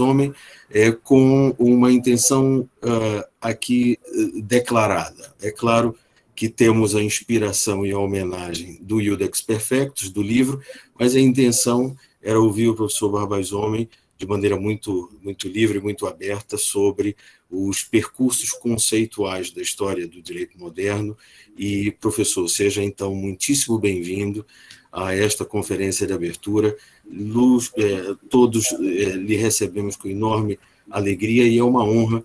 homem, com uma intenção aqui declarada. É claro que temos a inspiração e a homenagem do Iudex Perfectus, do livro, mas a intenção era ouvir o professor Barbaz Homem de maneira muito livre, muito aberta, sobre os percursos conceituais da história do direito moderno. E, professor, seja então muitíssimo bem-vindo a esta conferência de abertura. Todos lhe recebemos com enorme alegria e é uma honra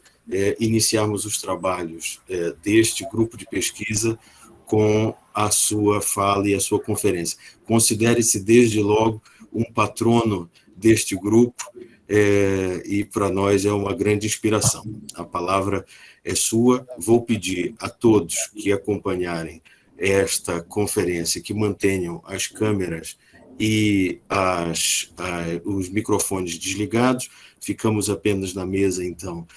iniciarmos os trabalhos deste grupo de pesquisa com a sua fala e a sua conferência. Considere-se, desde logo, um patrono deste grupo e para nós é uma grande inspiração. A palavra é sua. Vou pedir a todos que acompanharem esta conferência que mantenham as câmeras e os microfones desligados. Ficamos apenas na mesa, então,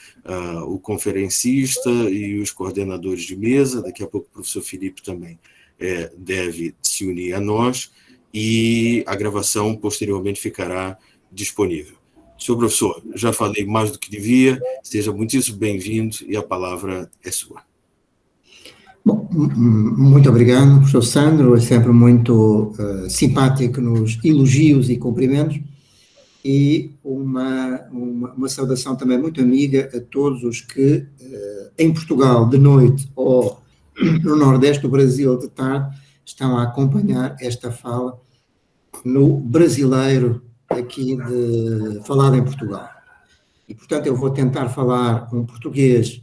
o conferencista e os coordenadores de mesa. Daqui a pouco o professor Felipe também deve se unir a nós, e a gravação posteriormente ficará disponível. Senhor professor, já falei mais do que devia, seja muitíssimo bem-vindo e a palavra é sua. Bom, muito obrigado, professor Sandro, é sempre muito simpático nos elogios e cumprimentos, e uma saudação também muito amiga a todos os que, em Portugal de noite ou no Nordeste do Brasil de tarde, estão a acompanhar esta fala no brasileiro aqui falado em Portugal. E, portanto, eu vou tentar falar um português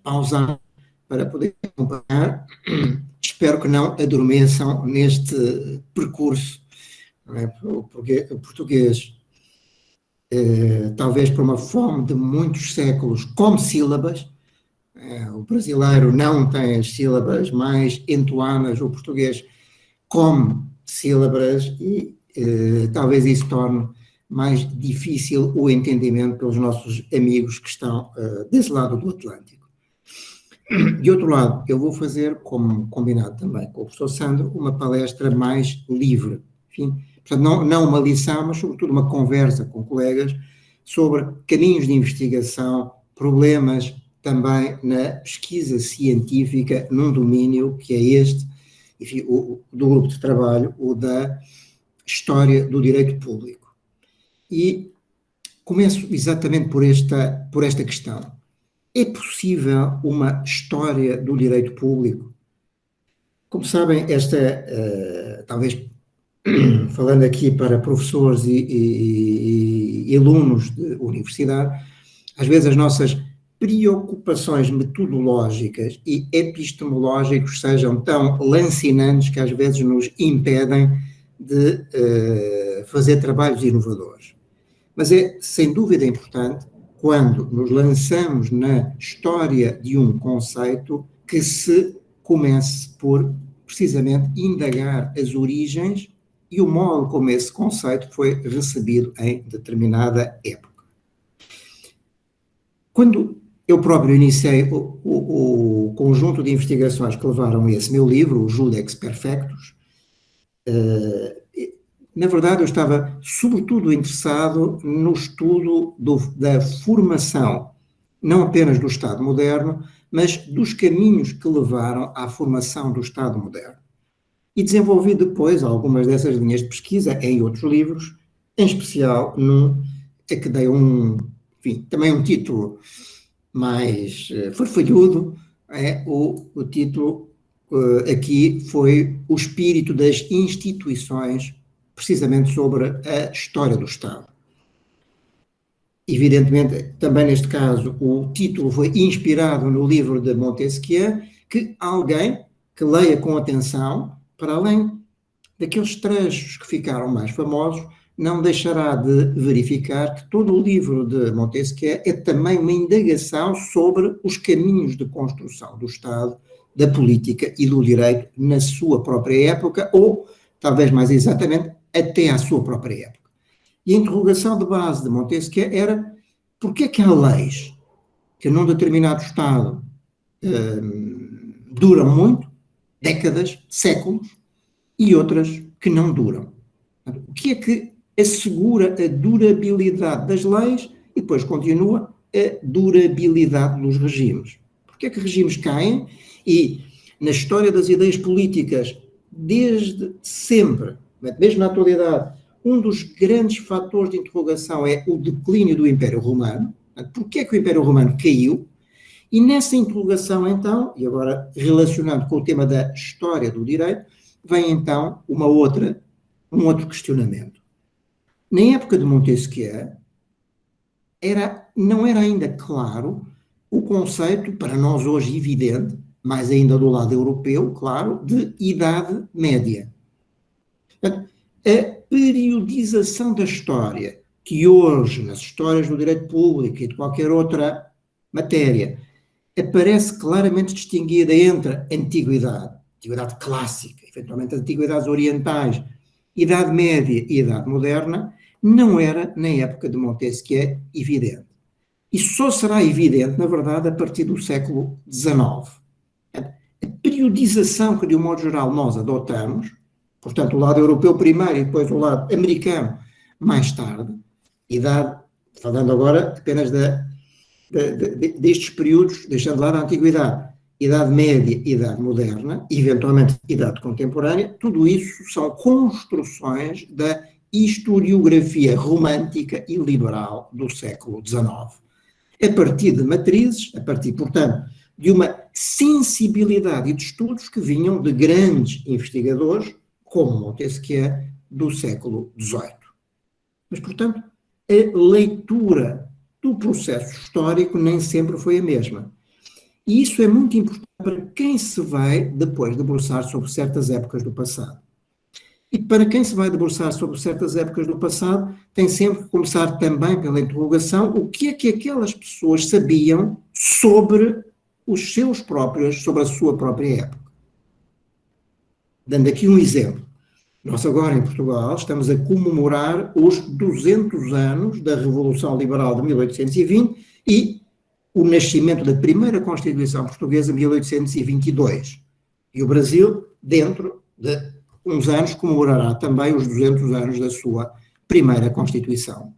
pausado para poder acompanhar. Espero que não adormeçam neste percurso. Não é? O português, talvez por uma fome de muitos séculos, come sílabas. O brasileiro não tem as sílabas mais entoadas, o português come sílabas e talvez isso torne mais difícil o entendimento pelos nossos amigos que estão desse lado do Atlântico. De outro lado, eu vou fazer, como combinado também com o professor Sandro, uma palestra mais livre. Enfim, portanto, não uma lição, mas sobretudo uma conversa com colegas sobre caminhos de investigação, problemas também na pesquisa científica num domínio que é este, enfim, do grupo de trabalho, o da história do direito público. E começo exatamente por esta questão. É possível uma história do direito público? Como sabem, talvez falando aqui para professores e alunos de universidade, às vezes as nossas preocupações metodológicas e epistemológicas sejam tão lancinantes que às vezes nos impedem de fazer trabalhos inovadores. Mas é, sem dúvida, importante, quando nos lançamos na história de um conceito, que se comece por, precisamente, indagar as origens e o modo como esse conceito foi recebido em determinada época. Quando eu próprio iniciei o conjunto de investigações que levaram a esse meu livro, o Iudex Perfectus, na verdade eu estava sobretudo interessado no estudo da formação, não apenas do Estado moderno, mas dos caminhos que levaram à formação do Estado moderno. E desenvolvi depois algumas dessas linhas de pesquisa em outros livros, em especial num a que dei também um título mais farfalhudo. O título aqui foi O Espírito das Instituições, precisamente sobre a história do Estado. Evidentemente, também neste caso, o título foi inspirado no livro de Montesquieu, que alguém que leia com atenção, para além daqueles trechos que ficaram mais famosos, não deixará de verificar que todo o livro de Montesquieu é também uma indagação sobre os caminhos de construção do Estado, da política e do direito na sua própria época, ou, talvez mais exatamente, até à sua própria época. E a interrogação de base de Montesquieu era: porquê que há leis que num determinado Estado duram muito, décadas, séculos, e outras que não duram? O que é que assegura a durabilidade das leis E depois continua a durabilidade dos regimes. Porque é que regimes caem? E na história das ideias políticas, desde sempre, mesmo na atualidade, um dos grandes fatores de interrogação é o declínio do Império Romano. Porquê é que o Império Romano caiu? E nessa interrogação, então, e agora relacionando com o tema da história do direito, vem então um outro questionamento. Na época de Montesquieu, não era ainda claro o conceito, para nós hoje evidente, mais ainda do lado europeu, claro, de Idade Média. Portanto, a periodização da história, que hoje, nas histórias do direito público e de qualquer outra matéria, aparece claramente distinguida entre antiguidade clássica, eventualmente antiguidades orientais, Idade Média e Idade Moderna, não era, na época de Montesquieu, evidente. E só será evidente, na verdade, a partir do século XIX. A periodização que, de um modo geral, nós adotamos, portanto, o lado europeu primeiro e depois o lado americano mais tarde, falando agora apenas destes períodos, deixando de lado a antiguidade, Idade Média, Idade Moderna, eventualmente Idade Contemporânea, tudo isso são construções da historiografia romântica e liberal do século XIX. A partir de matrizes, a partir, portanto, de uma sensibilidade e de estudos que vinham de grandes investigadores, como Montesquieu, do século XVIII. Mas, portanto, a leitura do processo histórico nem sempre foi a mesma. E isso é muito importante para quem se vai depois debruçar sobre certas épocas do passado. E para quem se vai debruçar sobre certas épocas do passado, tem sempre que começar também pela interrogação: o que é que aquelas pessoas sabiam sobre sobre a sua própria época. Dando aqui um exemplo. Nós agora em Portugal estamos a comemorar os 200 anos da Revolução Liberal de 1820 e o nascimento da primeira Constituição Portuguesa em 1822. E o Brasil, dentro de uns anos, comemorará também os 200 anos da sua primeira Constituição.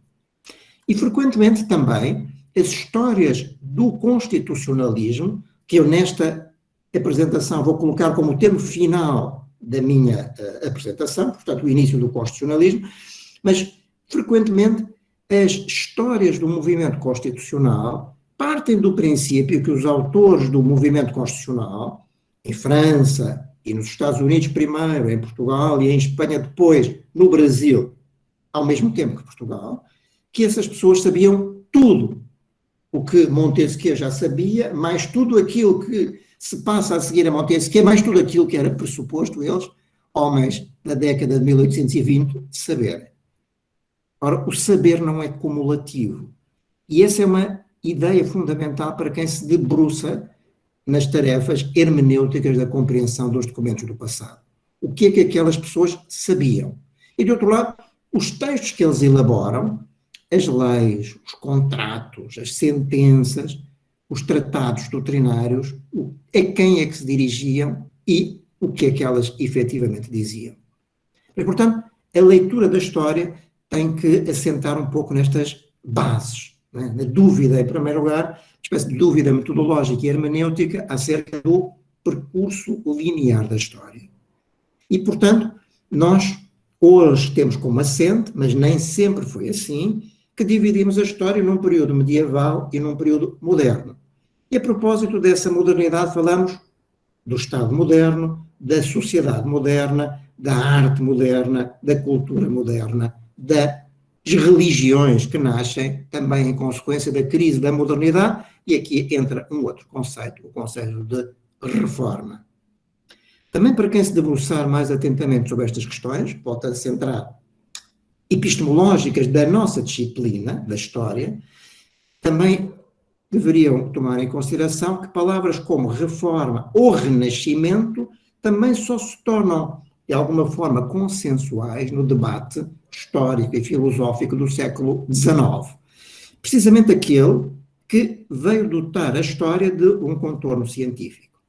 E frequentemente também as histórias do constitucionalismo, que eu nesta apresentação vou colocar como termo final da minha apresentação, portanto o início do constitucionalismo, mas frequentemente as histórias do movimento constitucional partem do princípio que os autores do movimento constitucional, em França e nos Estados Unidos primeiro, em Portugal e em Espanha depois, no Brasil, ao mesmo tempo que Portugal, que essas pessoas sabiam tudo o que Montesquieu já sabia, mais tudo aquilo que se passa a seguir a Montesquieu, mais tudo aquilo que era pressuposto eles, homens da década de 1820, saberem. Ora, o saber não é cumulativo. E essa é uma ideia fundamental para quem se debruça nas tarefas hermenêuticas da compreensão dos documentos do passado. O que é que aquelas pessoas sabiam? E, de outro lado, os textos que eles elaboram, as leis, os contratos, as sentenças, os tratados doutrinários, a quem é que se dirigiam e o que é que elas efetivamente diziam. Mas, portanto, a leitura da história tem que assentar um pouco nestas bases, né? Na dúvida, em primeiro lugar, uma espécie de dúvida metodológica e hermenêutica acerca do percurso linear da história. E, portanto, nós hoje temos como assente, mas nem sempre foi assim, que dividimos a história num período medieval e num período moderno. E a propósito dessa modernidade falamos do Estado moderno, da sociedade moderna, da arte moderna, da cultura moderna, das religiões que nascem também em consequência da crise da modernidade, e aqui entra um outro conceito, o conceito de reforma. Também para quem se debruçar mais atentamente sobre estas questões, pode centrar epistemológicas da nossa disciplina, da história, também deveriam tomar em consideração que palavras como reforma ou renascimento também só se tornam, de alguma forma, consensuais no debate histórico e filosófico do século XIX. Precisamente aquele que veio dotar a história de um contorno científico.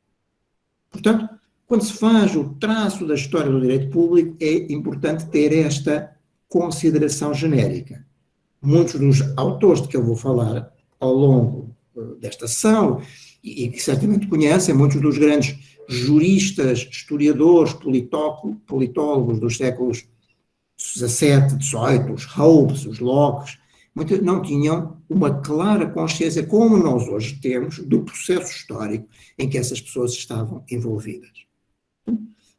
Portanto, quando se faz o traço da história do direito público, é importante ter esta consideração genérica. muitos dos autores de que eu vou falar ao longo desta sessão, e que certamente conhecem, muitos dos grandes juristas, historiadores, politólogos dos séculos XVII, XVIII, os Hobbes, os Locke, não tinham uma clara consciência, como nós hoje temos, do processo histórico em que essas pessoas estavam envolvidas.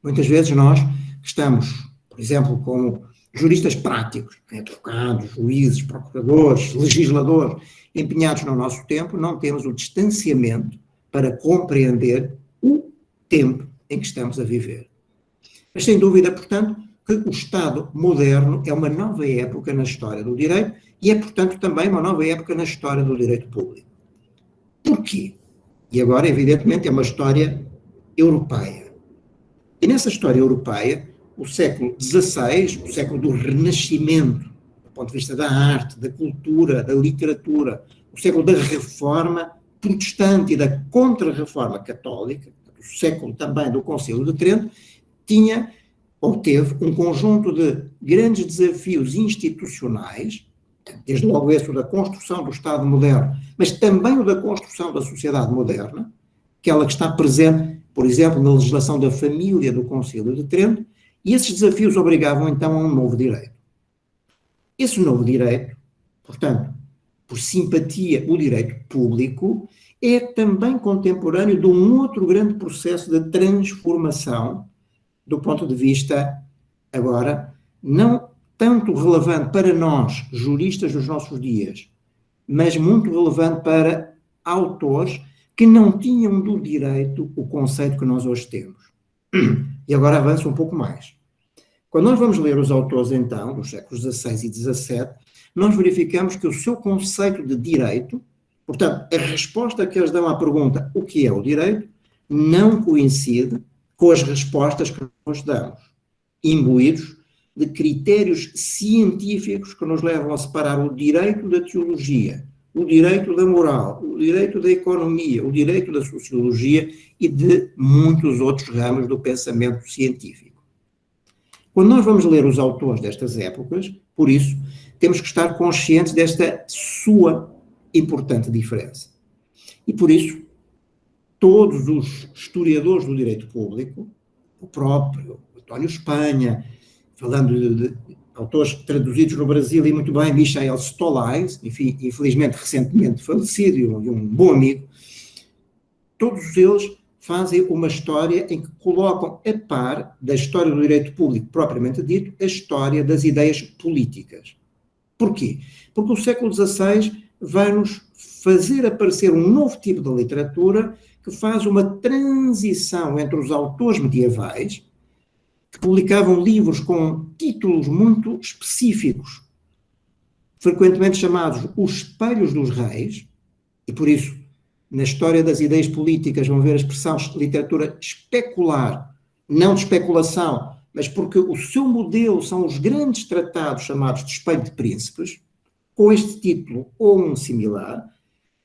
Muitas vezes nós estamos, por exemplo, como juristas práticos, advogados, juízes, procuradores, legisladores, empenhados no nosso tempo, não temos o distanciamento para compreender o tempo em que estamos a viver. Mas sem dúvida, portanto, que o Estado moderno é uma nova época na história do direito e é, portanto, também uma nova época na história do direito público. Porquê? E agora, evidentemente, é uma história europeia. E nessa história europeia, o século XVI, o século do Renascimento, do ponto de vista da arte, da cultura, da literatura, o século da Reforma protestante e da Contra-Reforma católica, o século também do Concílio de Trento, obteve um conjunto de grandes desafios institucionais, desde logo esse o da construção do Estado moderno, mas também o da construção da sociedade moderna, aquela que está presente, por exemplo, na legislação da família do Concílio de Trento, e esses desafios obrigavam então a um novo direito. Esse novo direito, portanto, por simpatia, o direito público, é também contemporâneo de um outro grande processo de transformação do ponto de vista, agora, não tanto relevante para nós, juristas dos nossos dias, mas muito relevante para autores que não tinham do direito o conceito que nós hoje temos. E agora avanço um pouco mais. Quando nós vamos ler os autores, então, dos séculos XVI e XVII, nós verificamos que o seu conceito de direito, portanto, a resposta que eles dão à pergunta o que é o direito, não coincide com as respostas que nós damos, imbuídos de critérios científicos que nos levam a separar o direito da teologia, o direito da moral, o direito da economia, o direito da sociologia e de muitos outros ramos do pensamento científico. Quando nós vamos ler os autores destas épocas, por isso, temos que estar conscientes desta sua importante diferença. E por isso, todos os historiadores do direito público, o próprio António Espanha, falando de autores traduzidos no Brasil e muito bem, Michael Stolais, enfim, infelizmente recentemente falecido e um bom amigo, todos eles fazem uma história em que colocam a par da história do direito público propriamente dito, a história das ideias políticas. Porquê? Porque o século XVI vai-nos fazer aparecer um novo tipo de literatura que faz uma transição entre os autores medievais, que publicavam livros com títulos muito específicos, frequentemente chamados os espelhos dos reis, e por isso, na história das ideias políticas, vão ver a expressão literatura especular, não de especulação, mas porque o seu modelo são os grandes tratados chamados de espelho de príncipes, com este título ou um similar.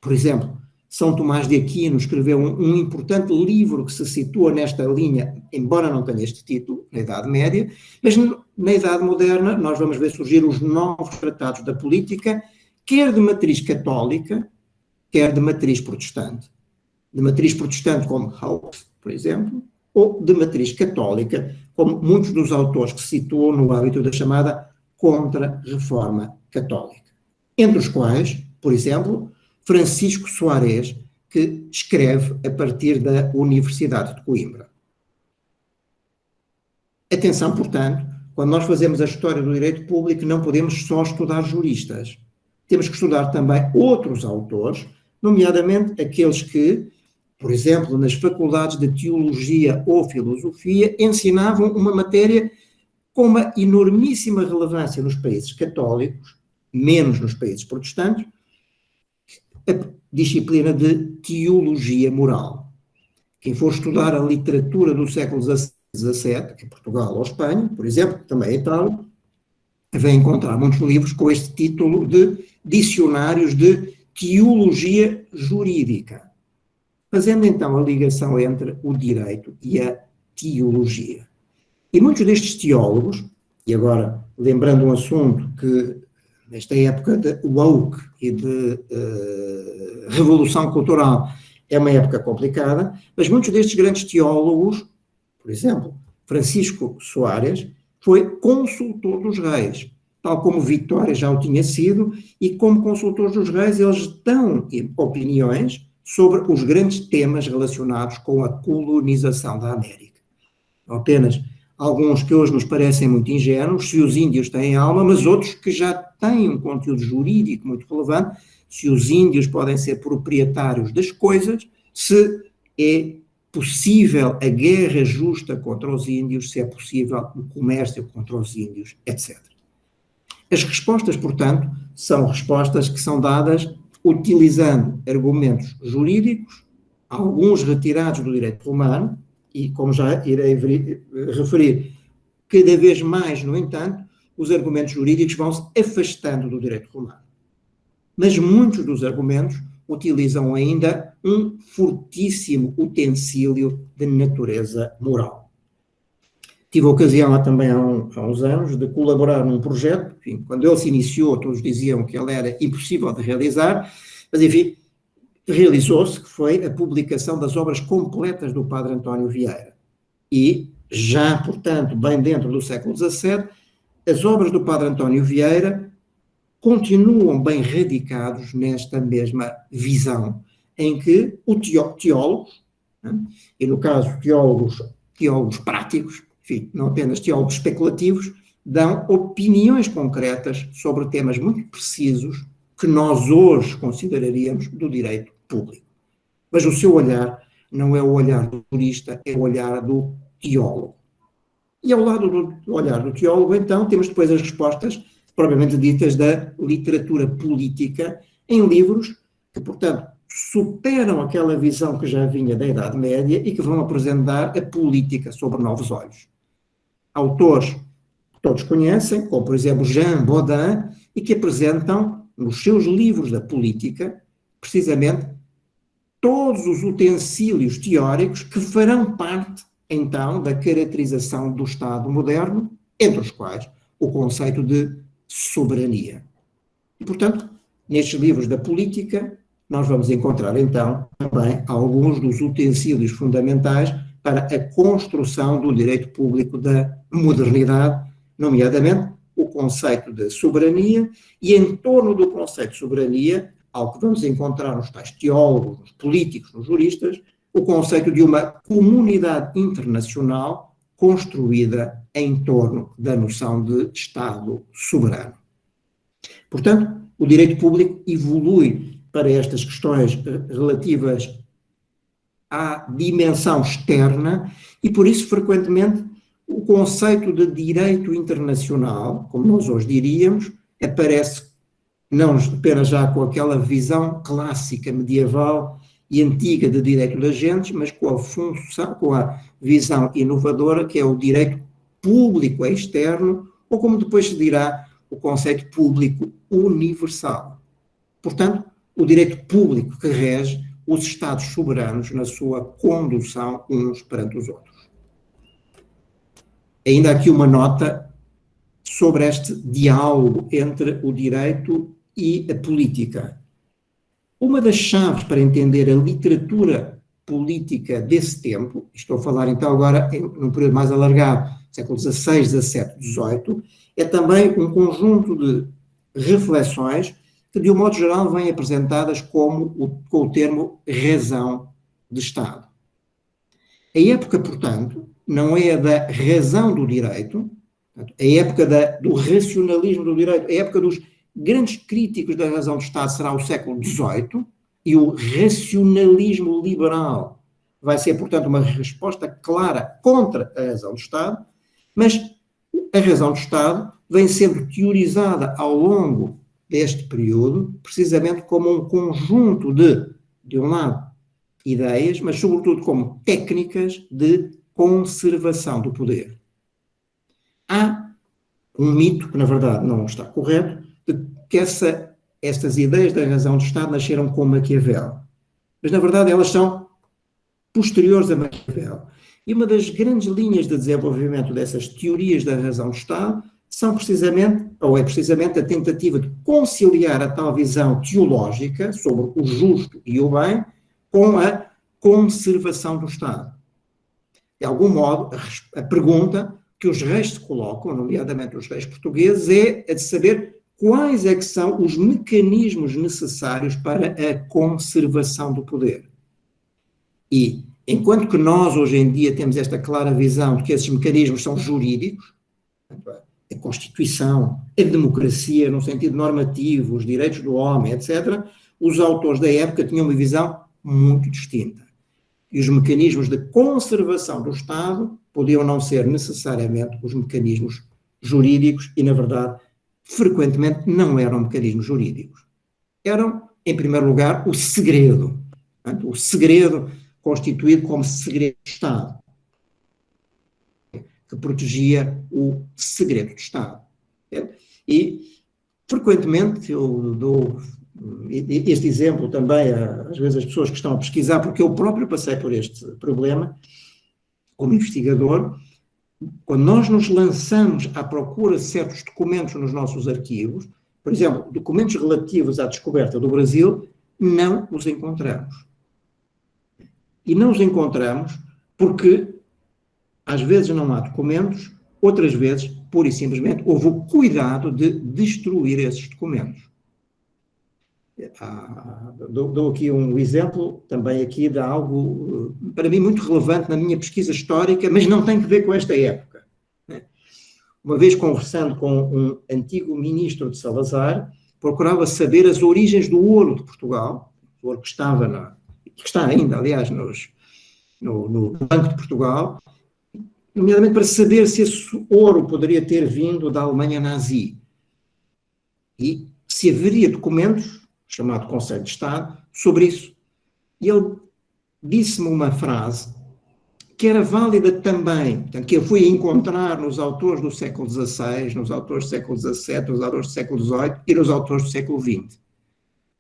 Por exemplo, São Tomás de Aquino escreveu um importante livro que se situa nesta linha, embora não tenha este título, na Idade Média, mas na Idade Moderna nós vamos ver surgir os novos tratados da política, quer de matriz católica, quer de matriz protestante. De matriz protestante como Hobbes, por exemplo, ou de matriz católica, como muitos dos autores que se situam no âmbito da chamada Contra-Reforma Católica. Entre os quais, por exemplo, Francisco Soares, que escreve a partir da Universidade de Coimbra. Atenção, portanto, quando nós fazemos a história do direito público, não podemos só estudar juristas. Temos que estudar também outros autores, nomeadamente aqueles que, por exemplo, nas faculdades de teologia ou filosofia, ensinavam uma matéria com uma enormíssima relevância nos países católicos, menos nos países protestantes, a disciplina de teologia moral. Quem for estudar a literatura do século XVII, em Portugal ou Espanha, por exemplo, também em Itália, vai encontrar muitos livros com este título de dicionários de teologia jurídica, fazendo então a ligação entre o direito e a teologia. E muitos destes teólogos, e agora lembrando um assunto que nesta época de woke e de revolução cultural, é uma época complicada, mas muitos destes grandes teólogos, por exemplo, Francisco Soares, foi consultor dos reis, tal como Vitória já o tinha sido, e como consultores dos reis eles dão opiniões sobre os grandes temas relacionados com a colonização da América. Apenas alguns que hoje nos parecem muito ingênuos, se os índios têm alma, mas outros que já têm um conteúdo jurídico muito relevante, se os índios podem ser proprietários das coisas, se é possível a guerra justa contra os índios, se é possível o comércio contra os índios, etc. As respostas, portanto, são respostas que são dadas utilizando argumentos jurídicos, alguns retirados do direito romano, e como já irei referir, cada vez mais, no entanto, os argumentos jurídicos vão se afastando do direito romano. Mas muitos dos argumentos utilizam ainda um fortíssimo utensílio de natureza moral. Tive a ocasião também há uns anos de colaborar num projeto, enfim, quando ele se iniciou todos diziam que ele era impossível de realizar, mas enfim, realizou-se, que foi a publicação das obras completas do Padre António Vieira. E já, portanto, bem dentro do século XVII, as obras do Padre António Vieira continuam bem radicados nesta mesma visão, em que o teólogos, né, e no caso teólogos práticos, enfim, não apenas teólogos especulativos, dão opiniões concretas sobre temas muito precisos que nós hoje consideraríamos do direito público. Mas o seu olhar não é o olhar do jurista, é o olhar do teólogo. E ao lado do olhar do teólogo, então, temos depois as respostas propriamente ditas da literatura política em livros que, portanto, superam aquela visão que já vinha da Idade Média e que vão apresentar a política sob novos olhos. Autores que todos conhecem, como por exemplo Jean Bodin, e que apresentam nos seus livros da política, precisamente, todos os utensílios teóricos que farão parte, então, da caracterização do Estado moderno, entre os quais o conceito de soberania. E, portanto, nestes livros da política, nós vamos encontrar, então, também alguns dos utensílios fundamentais para a construção do direito público da modernidade, nomeadamente o conceito de soberania, e em torno do conceito de soberania, ao que vamos encontrar nos tais teólogos, nos políticos, nos juristas, o conceito de uma comunidade internacional construída em torno da noção de Estado soberano. Portanto, o direito público evolui para estas questões relativas à dimensão externa e, por isso, frequentemente, o conceito de direito internacional, como nós hoje diríamos, aparece não apenas já com aquela visão clássica, medieval e antiga de direito de agentes, mas com a função, com a visão inovadora que é o direito público externo, ou como depois se dirá, o conceito público universal. Portanto, o direito público que rege os Estados soberanos na sua condução uns perante os outros. Ainda aqui uma nota sobre este diálogo entre o direito e a política. Uma das chaves para entender a literatura política desse tempo, estou a falar então agora num período mais alargado, século XVI, XVII, XVIII, é também um conjunto de reflexões que, de um modo geral, vêm apresentadas com o termo razão de Estado. A época, portanto, não é a da razão do direito, a época do racionalismo do direito, a época dos grandes críticos da razão de Estado será o século XVIII, e o racionalismo liberal vai ser, portanto, uma resposta clara contra a razão de Estado, mas a razão de Estado vem sendo teorizada ao longo deste período, precisamente como um conjunto de um lado, ideias, mas sobretudo como técnicas de conservação do poder. Há um mito, que na verdade não está correto, de que estas ideias da razão de Estado nasceram com Maquiavel. Mas na verdade elas são posteriores a Maquiavel. E uma das grandes linhas de desenvolvimento dessas teorias da razão de Estado é precisamente a tentativa de conciliar a tal visão teológica sobre o justo e o bem com a conservação do Estado. De algum modo, a pergunta que os reis se colocam, nomeadamente os reis portugueses, é a de saber quais é que são os mecanismos necessários para a conservação do poder. E, enquanto que nós, hoje em dia, temos esta clara visão de que esses mecanismos são jurídicos, a Constituição, a democracia no sentido normativo, os direitos do homem, etc., os autores da época tinham uma visão muito distinta. E os mecanismos de conservação do Estado podiam não ser necessariamente os mecanismos jurídicos e, na verdade, frequentemente não eram mecanismos jurídicos. Eram, em primeiro lugar, o segredo. Portanto, o segredo constituído como segredo de Estado, que protegia o segredo de Estado. E, frequentemente, eu dou este exemplo também, às vezes, as pessoas que estão a pesquisar, porque eu próprio passei por este problema, como investigador, quando nós nos lançamos à procura de certos documentos nos nossos arquivos, por exemplo, documentos relativos à descoberta do Brasil, não os encontramos. E não os encontramos porque, às vezes, não há documentos, outras vezes, pura e simplesmente, houve o cuidado de destruir esses documentos. Dou aqui um exemplo, também aqui de algo, para mim, muito relevante na minha pesquisa histórica, mas não tem que ver com esta época. Uma vez conversando com um antigo ministro de Salazar, procurava saber as origens do ouro de Portugal, o ouro que estava, que está ainda, aliás, no Banco de Portugal, nomeadamente para saber se esse ouro poderia ter vindo da Alemanha nazi. E se haveria documentos, chamado Conselho de Estado, sobre isso. E ele disse-me uma frase que era válida também, portanto, que eu fui encontrar nos autores do século XVI, nos autores do século XVII, nos autores do século XVIII e nos autores do século XX.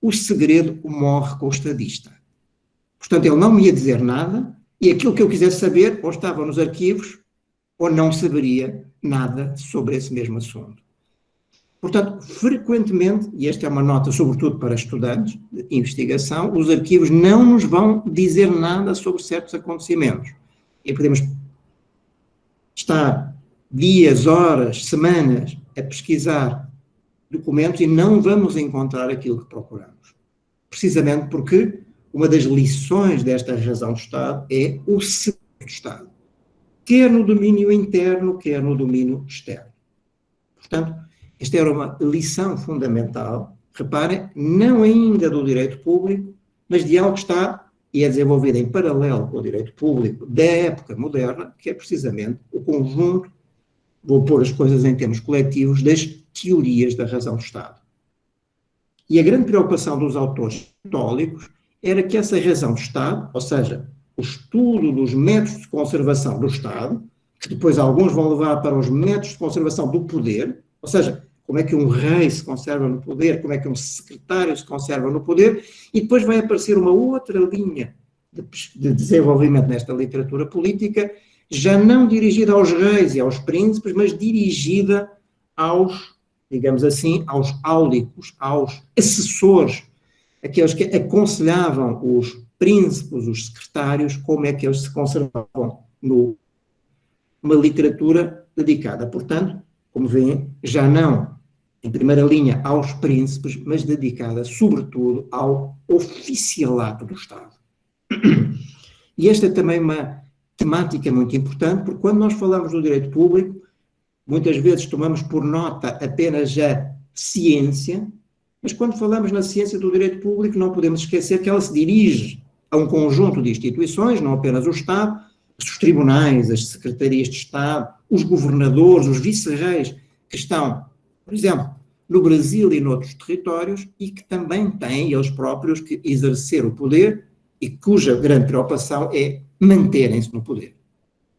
O segredo morre com o estadista. Portanto, ele não me ia dizer nada e aquilo que eu quisesse saber ou estava nos arquivos ou não saberia nada sobre esse mesmo assunto. Portanto, frequentemente, e esta é uma nota sobretudo para estudantes de investigação, os arquivos não nos vão dizer nada sobre certos acontecimentos. E podemos estar dias, horas, semanas a pesquisar documentos e não vamos encontrar aquilo que procuramos. Precisamente porque uma das lições desta razão do Estado é o segredo do Estado, quer no domínio interno, quer no domínio externo. Portanto, esta era uma lição fundamental, reparem, não ainda do direito público, mas de algo que está e é desenvolvido em paralelo com o direito público da época moderna, que é precisamente o conjunto, vou pôr as coisas em termos coletivos, das teorias da razão do Estado. E a grande preocupação dos autores católicos era que essa razão do Estado, ou seja, o estudo dos métodos de conservação do Estado, que depois alguns vão levar para os métodos de conservação do poder, ou seja, como é que um rei se conserva no poder, como é que um secretário se conserva no poder, e depois vai aparecer uma outra linha de desenvolvimento nesta literatura política, já não dirigida aos reis e aos príncipes, mas dirigida aos, digamos assim, aos áulicos, aos assessores, aqueles que aconselhavam os príncipes, os secretários, como é que eles se conservavam numa literatura dedicada, portanto, como veem, já não em primeira linha aos príncipes, mas dedicada sobretudo ao oficialato do Estado. E esta é também uma temática muito importante, porque quando nós falamos do direito público, muitas vezes tomamos por nota apenas a ciência, mas quando falamos na ciência do direito público não podemos esquecer que ela se dirige a um conjunto de instituições, não apenas o Estado, os tribunais, as secretarias de Estado, os governadores, os vice-reis, que estão, por exemplo, no Brasil e noutros territórios, e que também têm eles próprios que exercer o poder e cuja grande preocupação é manterem-se no poder.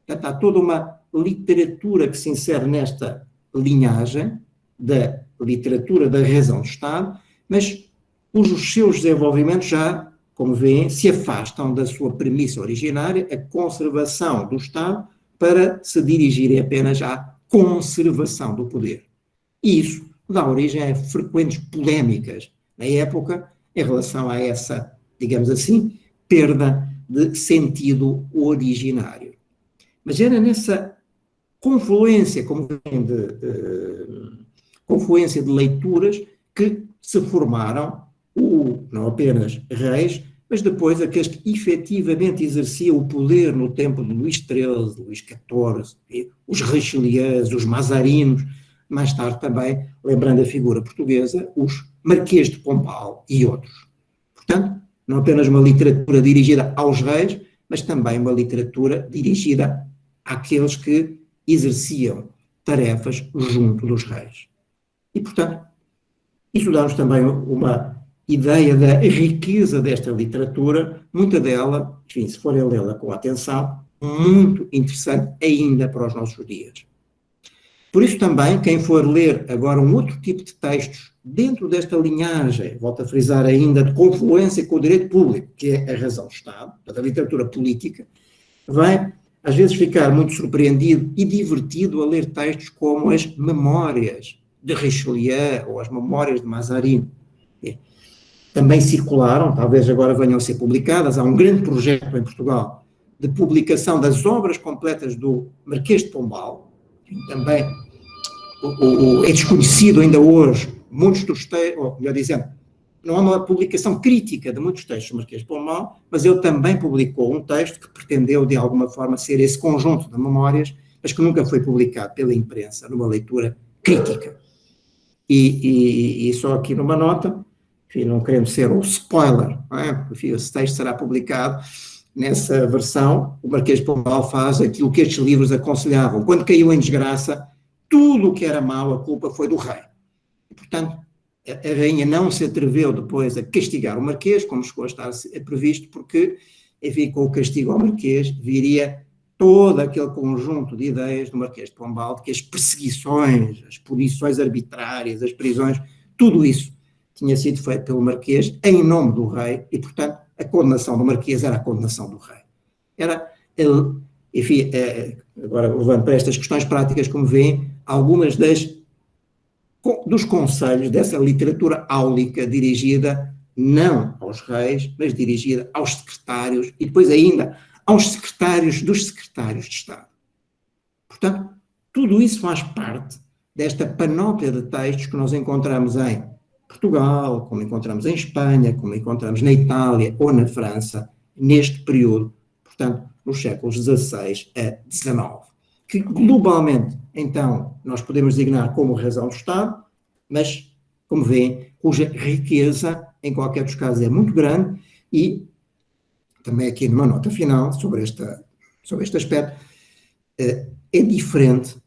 Portanto, há toda uma literatura que se insere nesta linhagem da literatura da razão do Estado, mas cujos seus desenvolvimentos já, como veem, se afastam da sua premissa originária, a conservação do Estado, para se dirigirem apenas à conservação do poder. E isso dá origem a frequentes polémicas na época em relação a essa, digamos assim, perda de sentido originário. Mas era nessa confluência, como vem confluência de leituras que se formaram não apenas reis, mas depois aqueles que efetivamente exerciam o poder no tempo de Luís XIII, Luís XIV, os Richelieus, os Mazarinos, mais tarde também, lembrando a figura portuguesa, os Marquês de Pombal e outros. Portanto, não apenas uma literatura dirigida aos reis, mas também uma literatura dirigida àqueles que exerciam tarefas junto dos reis. E, portanto, isso dá-nos também uma ideia da riqueza desta literatura, muita dela, enfim, se forem lê-la com atenção, muito interessante ainda para os nossos dias. Por isso também, quem for ler agora um outro tipo de textos dentro desta linhagem, volto a frisar ainda, de confluência com o direito público, que é a razão do Estado, da literatura política, vai às vezes ficar muito surpreendido e divertido a ler textos como as Memórias de Richelieu ou as Memórias de Mazarin. Também circularam, talvez agora venham a ser publicadas, há um grande projeto em Portugal de publicação das obras completas do Marquês de Pombal, também é desconhecido ainda hoje, muitos dos textos, ou melhor dizendo, não há uma publicação crítica de muitos textos do Marquês de Pombal, mas ele também publicou um texto que pretendeu de alguma forma ser esse conjunto de memórias, mas que nunca foi publicado pela imprensa numa leitura crítica. E só aqui numa nota, enfim, não querendo ser um spoiler, não é? Enfim, esse texto será publicado nessa versão. O Marquês de Pombal faz aquilo que estes livros aconselhavam. Quando caiu em desgraça, tudo o que era mau, a culpa foi do rei. E, portanto, a rainha não se atreveu depois a castigar o Marquês, como chegou a estar previsto, porque, enfim, com o castigo ao Marquês viria todo aquele conjunto de ideias do Marquês de Pombal, de que as perseguições, as punições arbitrárias, as prisões, tudo isso tinha sido feito pelo Marquês em nome do rei e, portanto, a condenação do Marquês era a condenação do rei. Era, enfim, agora levando para estas questões práticas, como veem, algumas dos conselhos dessa literatura áulica dirigida não aos reis, mas dirigida aos secretários e depois ainda aos secretários dos secretários de Estado. Portanto, tudo isso faz parte desta panóplia de textos que nós encontramos em Portugal, como encontramos em Espanha, como encontramos na Itália ou na França, neste período, portanto, nos séculos XVI a XIX, que globalmente, então, nós podemos designar como razão do Estado, mas, como veem, cuja riqueza, em qualquer dos casos, é muito grande e, também aqui numa nota final sobre este aspecto, é diferente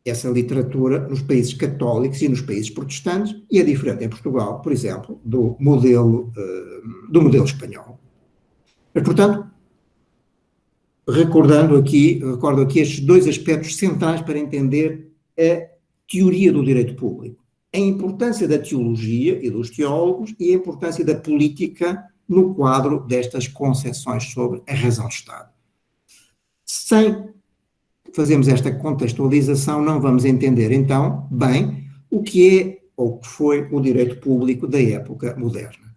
essa literatura nos países católicos e nos países protestantes e é diferente em Portugal, por exemplo, do modelo espanhol. Mas, portanto, recordo aqui estes dois aspectos centrais para entender a teoria do direito público. A importância da teologia e dos teólogos e a importância da política no quadro destas concepções sobre a razão do Estado. Sem fazermos esta contextualização, não vamos entender, então, bem, o que é ou o que foi o direito público da época moderna.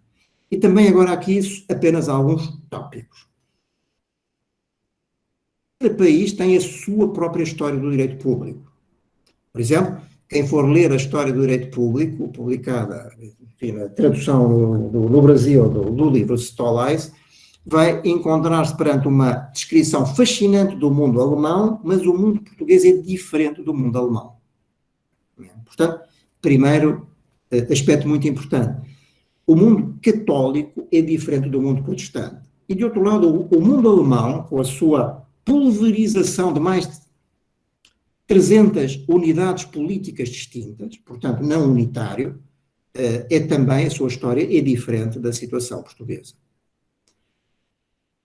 E também agora aqui apenas alguns tópicos. Cada país tem a sua própria história do direito público. Por exemplo, quem for ler a história do direito público, publicada, enfim, na tradução no Brasil do livro Stolleis, vai encontrar-se perante uma descrição fascinante do mundo alemão, mas o mundo português é diferente do mundo alemão. Portanto, primeiro aspecto muito importante, o mundo católico é diferente do mundo protestante. E, de outro lado, o mundo alemão, com a sua pulverização de mais de 300 unidades políticas distintas, portanto, não unitário, também, a sua história é diferente da situação portuguesa.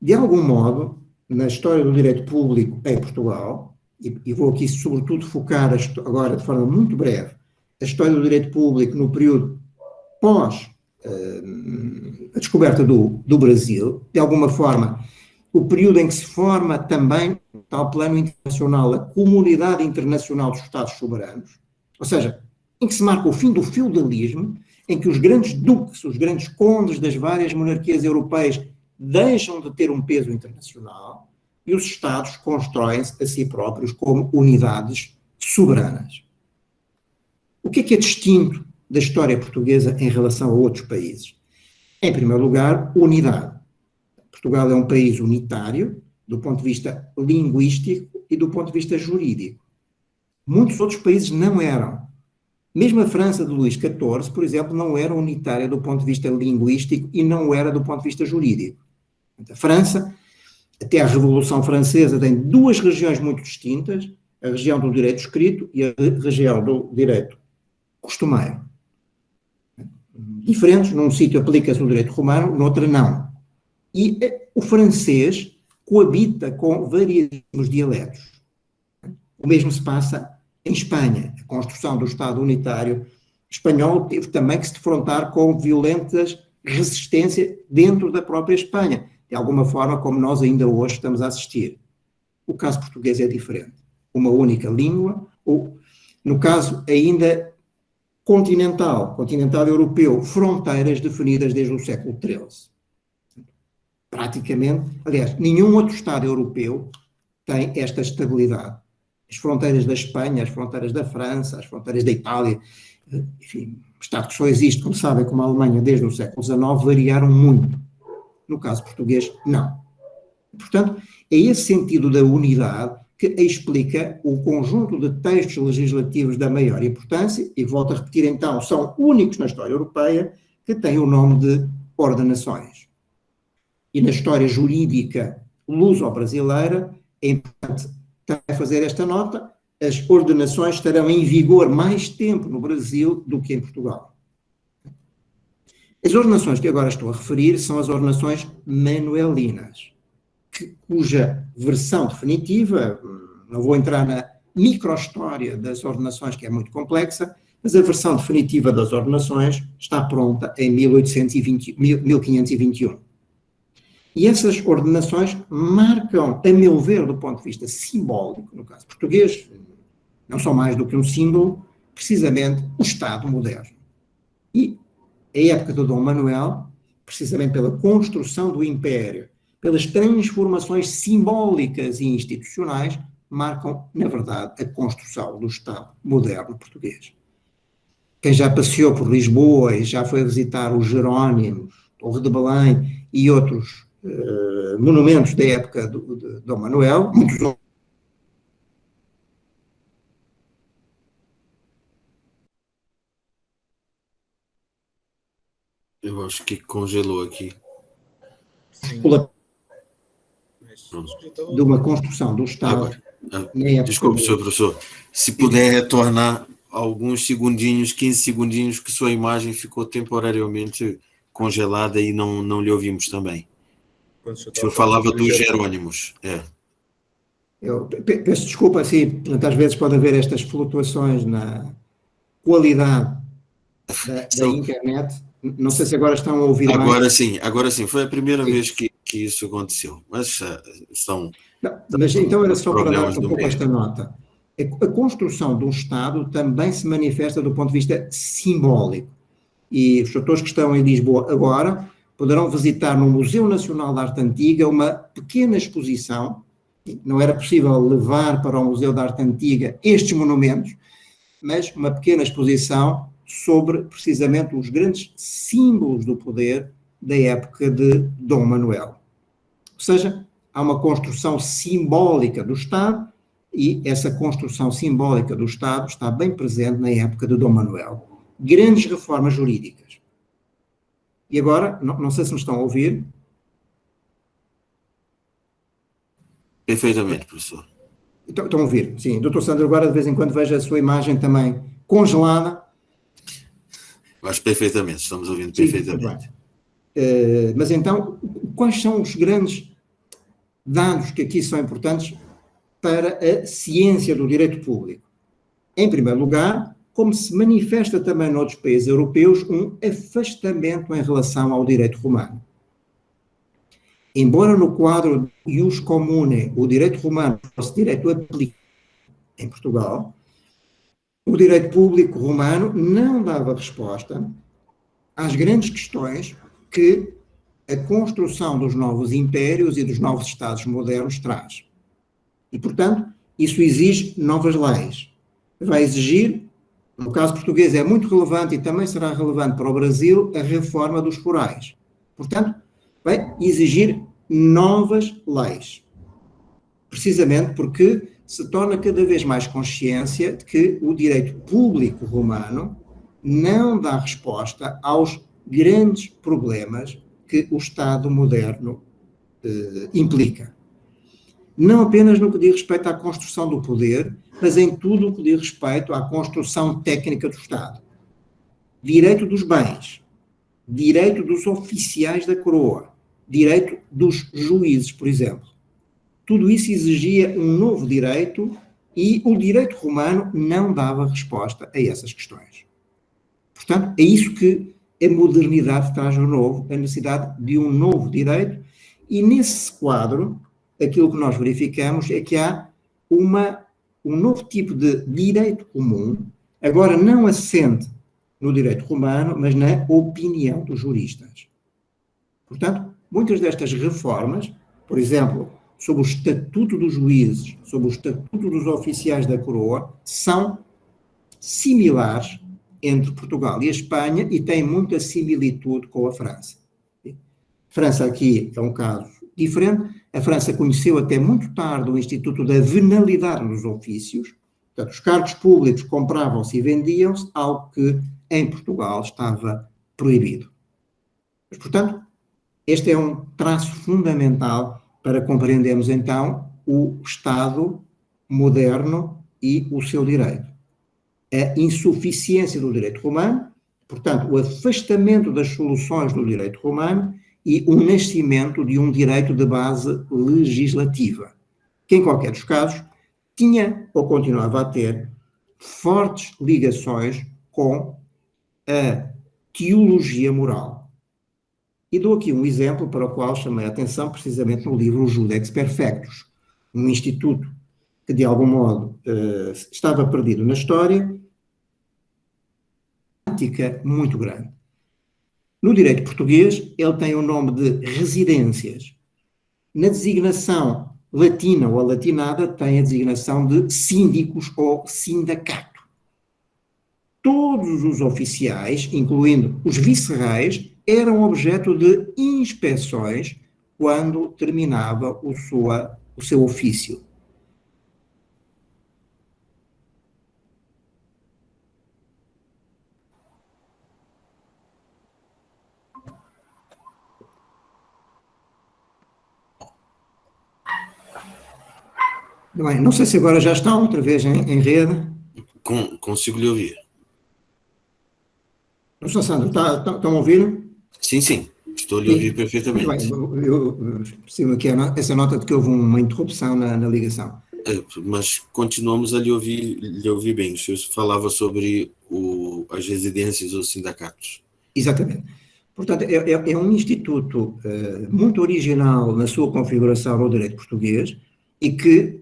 De algum modo, na história do direito público em Portugal, e vou aqui sobretudo focar agora de forma muito breve, a história do direito público no período pós a descoberta do Brasil, de alguma forma, o período em que se forma também, tal plano internacional, a Comunidade Internacional dos Estados Soberanos, ou seja, em que se marca o fim do feudalismo, em que os grandes duques, os grandes condes das várias monarquias europeias deixam de ter um peso internacional e os Estados constroem-se a si próprios como unidades soberanas. O que é distinto da história portuguesa em relação a outros países? Em primeiro lugar, unidade. Portugal é um país unitário do ponto de vista linguístico e do ponto de vista jurídico. Muitos outros países não eram. Mesmo a França de Luís XIV, por exemplo, não era unitária do ponto de vista linguístico e não era do ponto de vista jurídico. A França, até a Revolução Francesa, tem duas regiões muito distintas, a região do direito escrito e a região do direito costumeiro. Diferentes, num sítio aplica-se o direito romano, no outro não. E o francês coabita com variedíssimos dialetos. O mesmo se passa em Espanha. A construção do Estado unitário espanhol teve também que se defrontar com violentas resistências dentro da própria Espanha, de alguma forma como nós ainda hoje estamos a assistir. O caso português é diferente. Uma única língua, ou, no caso ainda continental europeu, fronteiras definidas desde o século XIII. Praticamente, aliás, nenhum outro Estado europeu tem esta estabilidade. As fronteiras da Espanha, as fronteiras da França, as fronteiras da Itália, enfim, um Estado que só existe, como sabem, como a Alemanha desde o século XIX, variaram muito. No caso português, não. Portanto, é esse sentido da unidade que explica o conjunto de textos legislativos da maior importância, e volto a repetir então, são únicos na história europeia, que têm o nome de ordenações. E na história jurídica luso-brasileira, é importante também fazer esta nota, as ordenações estarão em vigor mais tempo no Brasil do que em Portugal. As ordenações que agora estou a referir são as ordenações manuelinas, cuja versão definitiva, não vou entrar na microhistória das ordenações, que é muito complexa, mas a versão definitiva das ordenações está pronta em 1521. E essas ordenações marcam, a meu ver, do ponto de vista simbólico, no caso português, não são mais do que um símbolo, precisamente o Estado moderno. E a época de Dom Manuel, precisamente pela construção do Império, pelas transformações simbólicas e institucionais, marcam, na verdade, a construção do Estado moderno português. Quem já passeou por Lisboa e já foi visitar os Jerónimos, Torre de Belém e outros monumentos da época de Dom Manuel, muitos outros. Eu acho que congelou aqui. De uma construção do Estado. Desculpe, senhor professor. Se puder retornar alguns segundinhos, 15 segundinhos, que sua imagem ficou temporariamente congelada e não lhe ouvimos também. O senhor falava dos Jerônimos. Eu peço desculpa, assim, às vezes pode haver estas flutuações na qualidade da internet. Não sei se agora estão a ouvir agora mais. Agora sim. Foi a primeira vez que isso aconteceu. Mas são... Mas então era só para dar um pouco esta nota. A construção de um Estado também se manifesta do ponto de vista simbólico. E os doutores que estão em Lisboa agora poderão visitar no Museu Nacional de Arte Antiga uma pequena exposição. Não era possível levar para o Museu de Arte Antiga estes monumentos, mas uma pequena exposição sobre, precisamente, os grandes símbolos do poder da época de Dom Manuel. Ou seja, há uma construção simbólica do Estado e essa construção simbólica do Estado está bem presente na época de Dom Manuel. Grandes reformas jurídicas. E agora, não sei se me estão a ouvir. Perfeitamente, professor. Estão a ouvir, sim. Dr. Sandro, agora de vez em quando vejo a sua imagem também congelada. Acho perfeitamente, estamos ouvindo perfeitamente. Mas então, quais são os grandes dados que aqui são importantes para a ciência do direito público? Em primeiro lugar, como se manifesta também noutros países europeus, um afastamento em relação ao direito romano. Embora no quadro ius commune o direito romano fosse direito aplicado em Portugal, o direito público romano não dava resposta às grandes questões que a construção dos novos impérios e dos novos Estados modernos traz. E, portanto, isso exige novas leis. Vai exigir, no caso português é muito relevante e também será relevante para o Brasil, a reforma dos forais. Portanto, vai exigir novas leis. Precisamente porque se torna cada vez mais consciência de que o direito público romano não dá resposta aos grandes problemas que o Estado moderno implica. Não apenas no que diz respeito à construção do poder, mas em tudo o que diz respeito à construção técnica do Estado. Direito dos bens, direito dos oficiais da coroa, direito dos juízes, por exemplo. Tudo isso exigia um novo direito e o direito romano não dava resposta a essas questões. Portanto, é isso que a modernidade traz de novo, a necessidade de um novo direito, e nesse quadro, aquilo que nós verificamos é que há um novo tipo de direito comum, agora não assente no direito romano, mas na opinião dos juristas. Portanto, muitas destas reformas, por exemplo, sobre o estatuto dos juízes, sobre o estatuto dos oficiais da coroa, são similares entre Portugal e a Espanha e têm muita similitude com a França. A França aqui é um caso diferente. A França conheceu até muito tarde o Instituto da Venalidade nos ofícios. Portanto, os cargos públicos compravam-se e vendiam-se, algo que em Portugal estava proibido. Mas, portanto, este é um traço fundamental para compreendermos então o Estado moderno e o seu direito. A insuficiência do direito romano, portanto, o afastamento das soluções do direito romano e o nascimento de um direito de base legislativa, que em qualquer dos casos tinha ou continuava a ter fortes ligações com a teologia moral. E dou aqui um exemplo para o qual chamei a atenção precisamente no livro Judex Perfectus, um instituto que de algum modo estava perdido na história, muito grande. No direito português, ele tem o nome de residências. Na designação latina ou latinada, tem a designação de síndicos ou sindacato. Todos os oficiais, incluindo os vice-reis, eram objeto de inspeções quando terminava o seu ofício. Bem, não sei se agora já está outra vez em rede. Consigo lhe ouvir. Professor Sandro, estão a ouvir? Sim, sim. Estou a lhe ouvir perfeitamente. Muito bem, eu percebo aqui essa nota de que houve uma interrupção na ligação. Mas continuamos a lhe ouvir bem. O senhor falava sobre as residências ou sindicatos. Exatamente. Portanto, é um instituto muito original na sua configuração no direito português e que,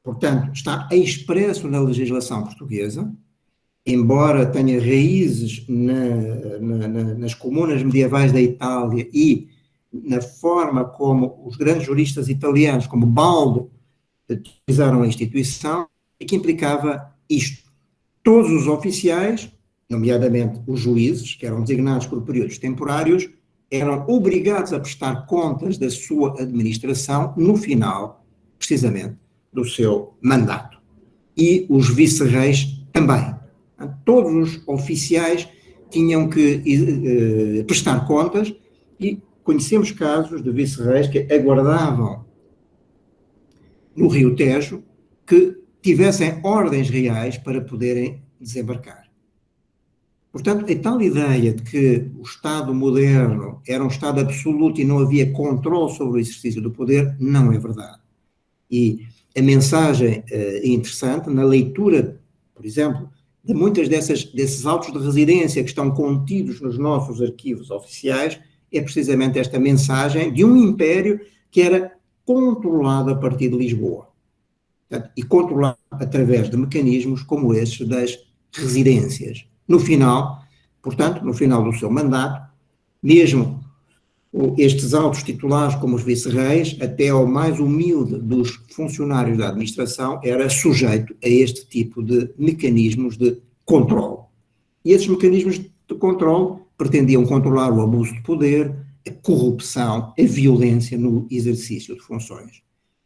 portanto, está expresso na legislação portuguesa, embora tenha raízes nas comunas medievais da Itália e na forma como os grandes juristas italianos, como Baldo, utilizaram a instituição, e que implicava isto. Todos os oficiais, nomeadamente os juízes, que eram designados por períodos temporários, eram obrigados a prestar contas da sua administração no final, precisamente, do seu mandato. E os vice-reis também. Todos os oficiais tinham que prestar contas e conhecemos casos de vice-reis que aguardavam no Rio Tejo que tivessem ordens reais para poderem desembarcar. Portanto, a tal ideia de que o Estado moderno era um Estado absoluto e não havia controle sobre o exercício do poder, não é verdade. E a mensagem interessante, na leitura, por exemplo, de muitas desses autos de residência que estão contidos nos nossos arquivos oficiais, é precisamente esta mensagem de um império que era controlado a partir de Lisboa. Portanto, e controlado através de mecanismos como esses das residências. No final, portanto, no final do seu mandato, mesmo estes altos titulares, como os vice-reis, até ao mais humilde dos funcionários da administração, era sujeito a este tipo de mecanismos de controle. E esses mecanismos de controle pretendiam controlar o abuso de poder, a corrupção, a violência no exercício de funções.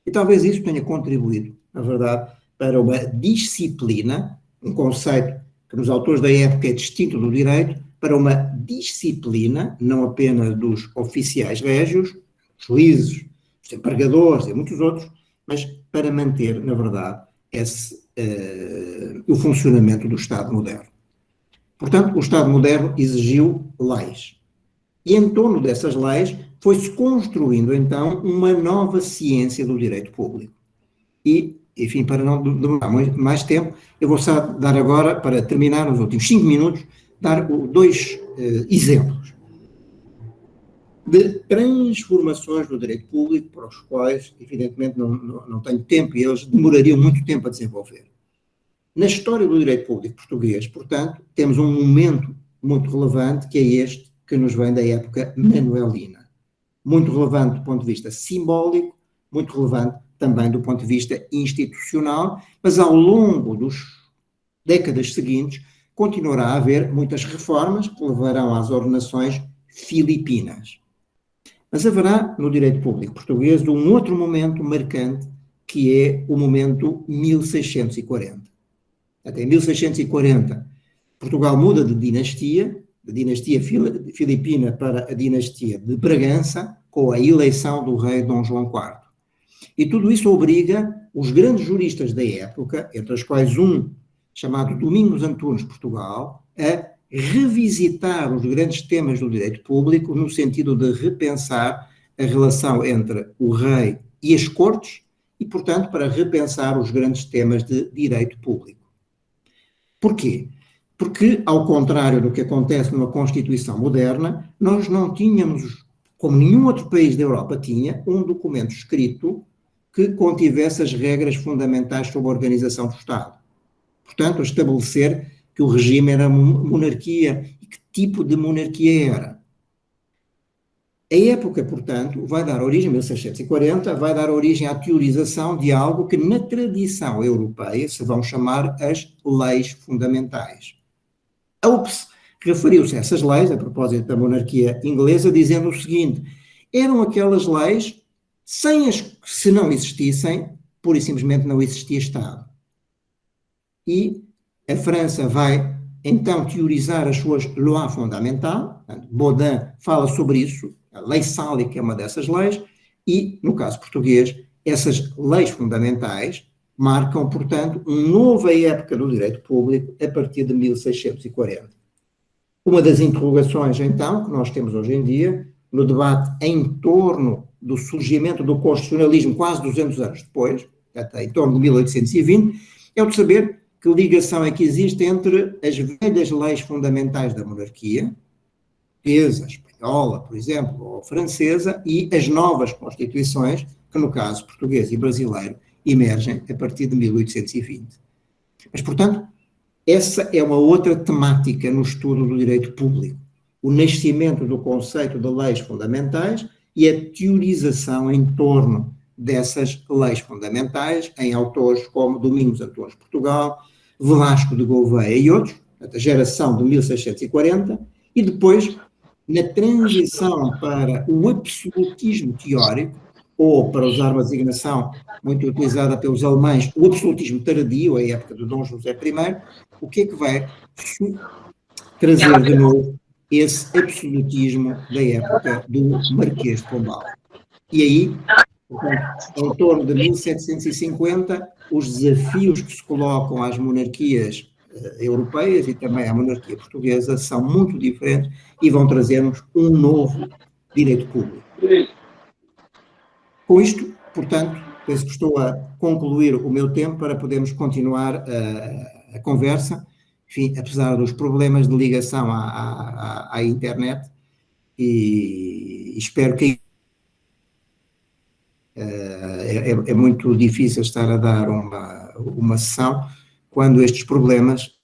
E talvez isso tenha contribuído, na verdade, para uma disciplina, um conceito que nos autores da época é distinto do direito, para uma disciplina, não apenas dos oficiais régios, juízes, os empregadores e muitos outros, mas para manter, na verdade, o funcionamento do Estado moderno. Portanto, o Estado moderno exigiu leis. E em torno dessas leis foi-se construindo, então, uma nova ciência do direito público. E, enfim, para não demorar mais tempo, eu vou só dar agora, para terminar nos últimos 5 minutos, dar 2 exemplos de transformações do direito público para os quais, evidentemente, não tenho tempo e eles demorariam muito tempo a desenvolver. Na história do direito público português, portanto, temos um momento muito relevante que é este que nos vem da época manuelina. Muito relevante do ponto de vista simbólico, muito relevante também do ponto de vista institucional, mas ao longo das décadas seguintes continuará a haver muitas reformas que levarão às ordenações filipinas. Mas haverá no direito público português um outro momento marcante, que é o momento 1640. Até em 1640, Portugal muda de dinastia filipina para a dinastia de Bragança, com a eleição do rei Dom João IV. E tudo isso obriga os grandes juristas da época, entre os quais um chamado Domingos Antunes Portugal, a revisitar os grandes temas do direito público no sentido de repensar a relação entre o rei e as cortes e, portanto, para repensar os grandes temas de direito público. Porquê? Porque, ao contrário do que acontece numa Constituição moderna, nós não tínhamos, como nenhum outro país da Europa tinha, um documento escrito que contivesse as regras fundamentais sobre a organização do Estado. Portanto, a estabelecer que o regime era monarquia e que tipo de monarquia era. A época, portanto, vai dar origem, 1640, vai dar origem à teorização de algo que na tradição europeia se vão chamar as leis fundamentais. A UPS referiu-se a essas leis, a propósito da monarquia inglesa, dizendo o seguinte: eram aquelas leis, se não existissem, pura e simplesmente não existia Estado. E a França vai, então, teorizar as suas lois fondamentales. Baudin fala sobre isso, a lei sálica é uma dessas leis, e, no caso português, essas leis fundamentais marcam, portanto, uma nova época do direito público a partir de 1640. Uma das interrogações, então, que nós temos hoje em dia, no debate em torno do surgimento do constitucionalismo quase 200 anos depois, até em torno de 1820, é o de saber que ligação é que existe entre as velhas leis fundamentais da monarquia, portuguesa, espanhola, por exemplo, ou francesa, e as novas constituições, que no caso português e brasileiro, emergem a partir de 1820. Mas, portanto, essa é uma outra temática no estudo do direito público. O nascimento do conceito de leis fundamentais e a teorização em torno dessas leis fundamentais em autores como Domingos Antunes Portugal, Velasco de Gouveia e outros, a geração de 1640, e depois, na transição para o absolutismo teórico, ou, para usar uma designação muito utilizada pelos alemães, o absolutismo tardio, a época de Dom José I, o que é que vai trazer de novo esse absolutismo da época do Marquês de Pombal? E aí, portanto, em torno de 1750, os desafios que se colocam às monarquias europeias e também à monarquia portuguesa são muito diferentes e vão trazer-nos um novo direito público. Com isto, portanto, penso que estou a concluir o meu tempo para podermos continuar a conversa, enfim, apesar dos problemas de ligação à internet, e espero que é muito difícil estar a dar uma sessão quando estes problemas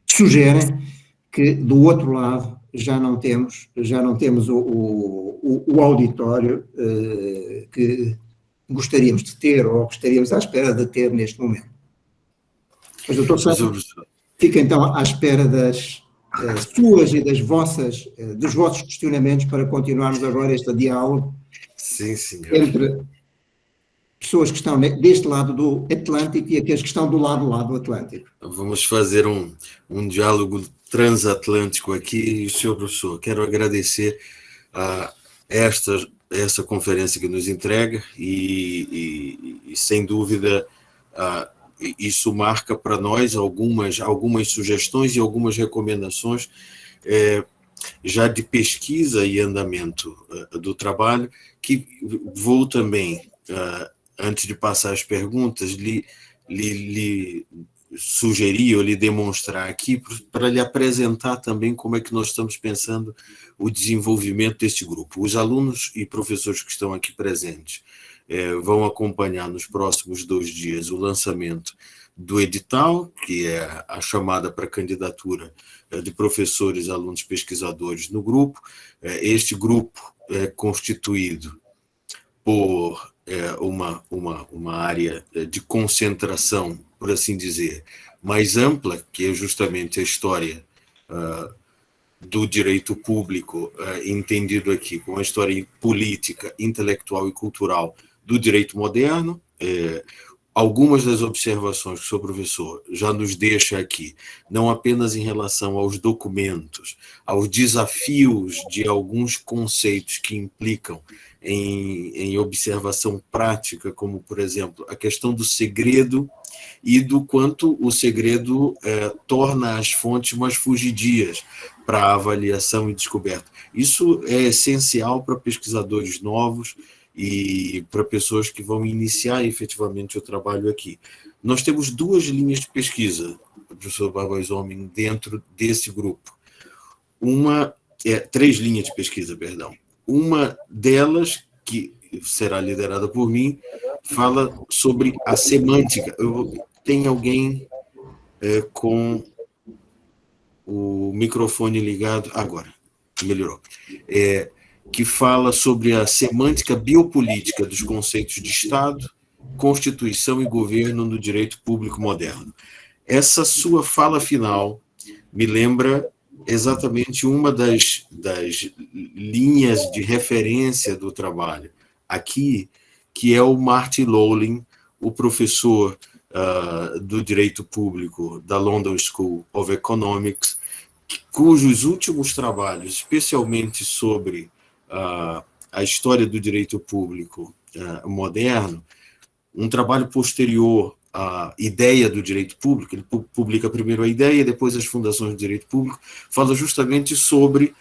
sugerem que do outro lado já não temos o auditório que gostaríamos de ter ou que estaríamos à espera de ter neste momento. Mas, doutor Santos, fica então à espera das suas e dos vossos questionamentos para continuarmos agora este diálogo. Sim, senhor. Entre pessoas que estão deste lado do Atlântico e aqueles que estão do lado do Atlântico. Vamos fazer um diálogo transatlântico aqui. Senhor professor, quero agradecer a essa conferência que nos entrega e sem dúvida, isso marca para nós algumas sugestões e algumas recomendações já de pesquisa e andamento do trabalho, que vou também, antes de passar as perguntas, lhe sugerir ou lhe demonstrar aqui, para lhe apresentar também como é que nós estamos pensando o desenvolvimento deste grupo. Os alunos e professores que estão aqui presentes vão acompanhar nos próximos 2 dias o lançamento do edital, que é a chamada para candidatura de professores, alunos, pesquisadores no grupo. Este grupo é constituído por uma área de concentração, por assim dizer, mais ampla, que é justamente a história do direito público, entendido aqui como a história política, intelectual e cultural do direito moderno. Algumas das observações que o senhor professor já nos deixa aqui, não apenas em relação aos documentos, aos desafios de alguns conceitos que implicam em observação prática, como, por exemplo, a questão do segredo e do quanto o segredo torna as fontes mais fugidias para a avaliação e descoberta. Isso é essencial para pesquisadores novos e para pessoas que vão iniciar efetivamente o trabalho aqui. Nós temos 2 linhas de pesquisa, professor Barbosa Homem, dentro desse grupo. 3 linhas de pesquisa, perdão. Uma delas, que será liderada por mim, fala sobre a semântica. Tem alguém com o microfone ligado? Agora, melhorou. Que fala sobre a semântica biopolítica dos conceitos de Estado, Constituição e governo no direito público moderno. Essa sua fala final me lembra exatamente uma das linhas de referência do trabalho aqui, que é o Martin Lowling, o professor do direito público da London School of Economics, cujos últimos trabalhos, especialmente sobre a história do direito público moderno, um trabalho posterior à ideia do direito público, ele publica primeiro a ideia e depois as fundações do direito público, fala justamente sobre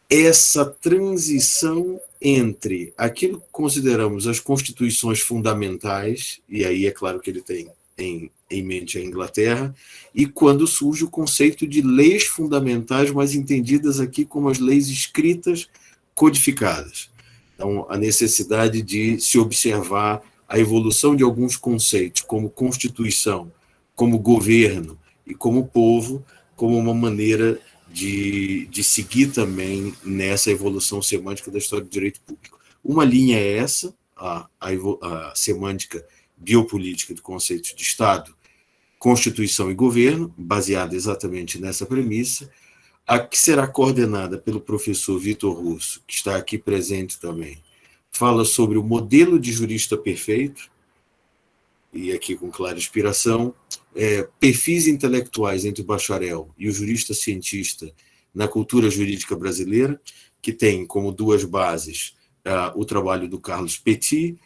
essa transição entre aquilo que consideramos as constituições fundamentais, e aí é claro que ele tem em mente a Inglaterra, e quando surge o conceito de leis fundamentais, mais entendidas aqui como as leis escritas codificadas. Então, a necessidade de se observar a evolução de alguns conceitos, como Constituição, como governo e como povo, como uma maneira de seguir também nessa evolução semântica da história do direito público. Uma linha é essa, a semântica biopolítica de conceitos de Estado, Constituição e governo, baseada exatamente nessa premissa, a que será coordenada pelo professor Vitor Russo, que está aqui presente também, fala sobre o modelo de jurista perfeito, e aqui com clara inspiração, perfis intelectuais entre o bacharel e o jurista cientista na cultura jurídica brasileira, que tem como 2 bases o trabalho do Carlos Petit,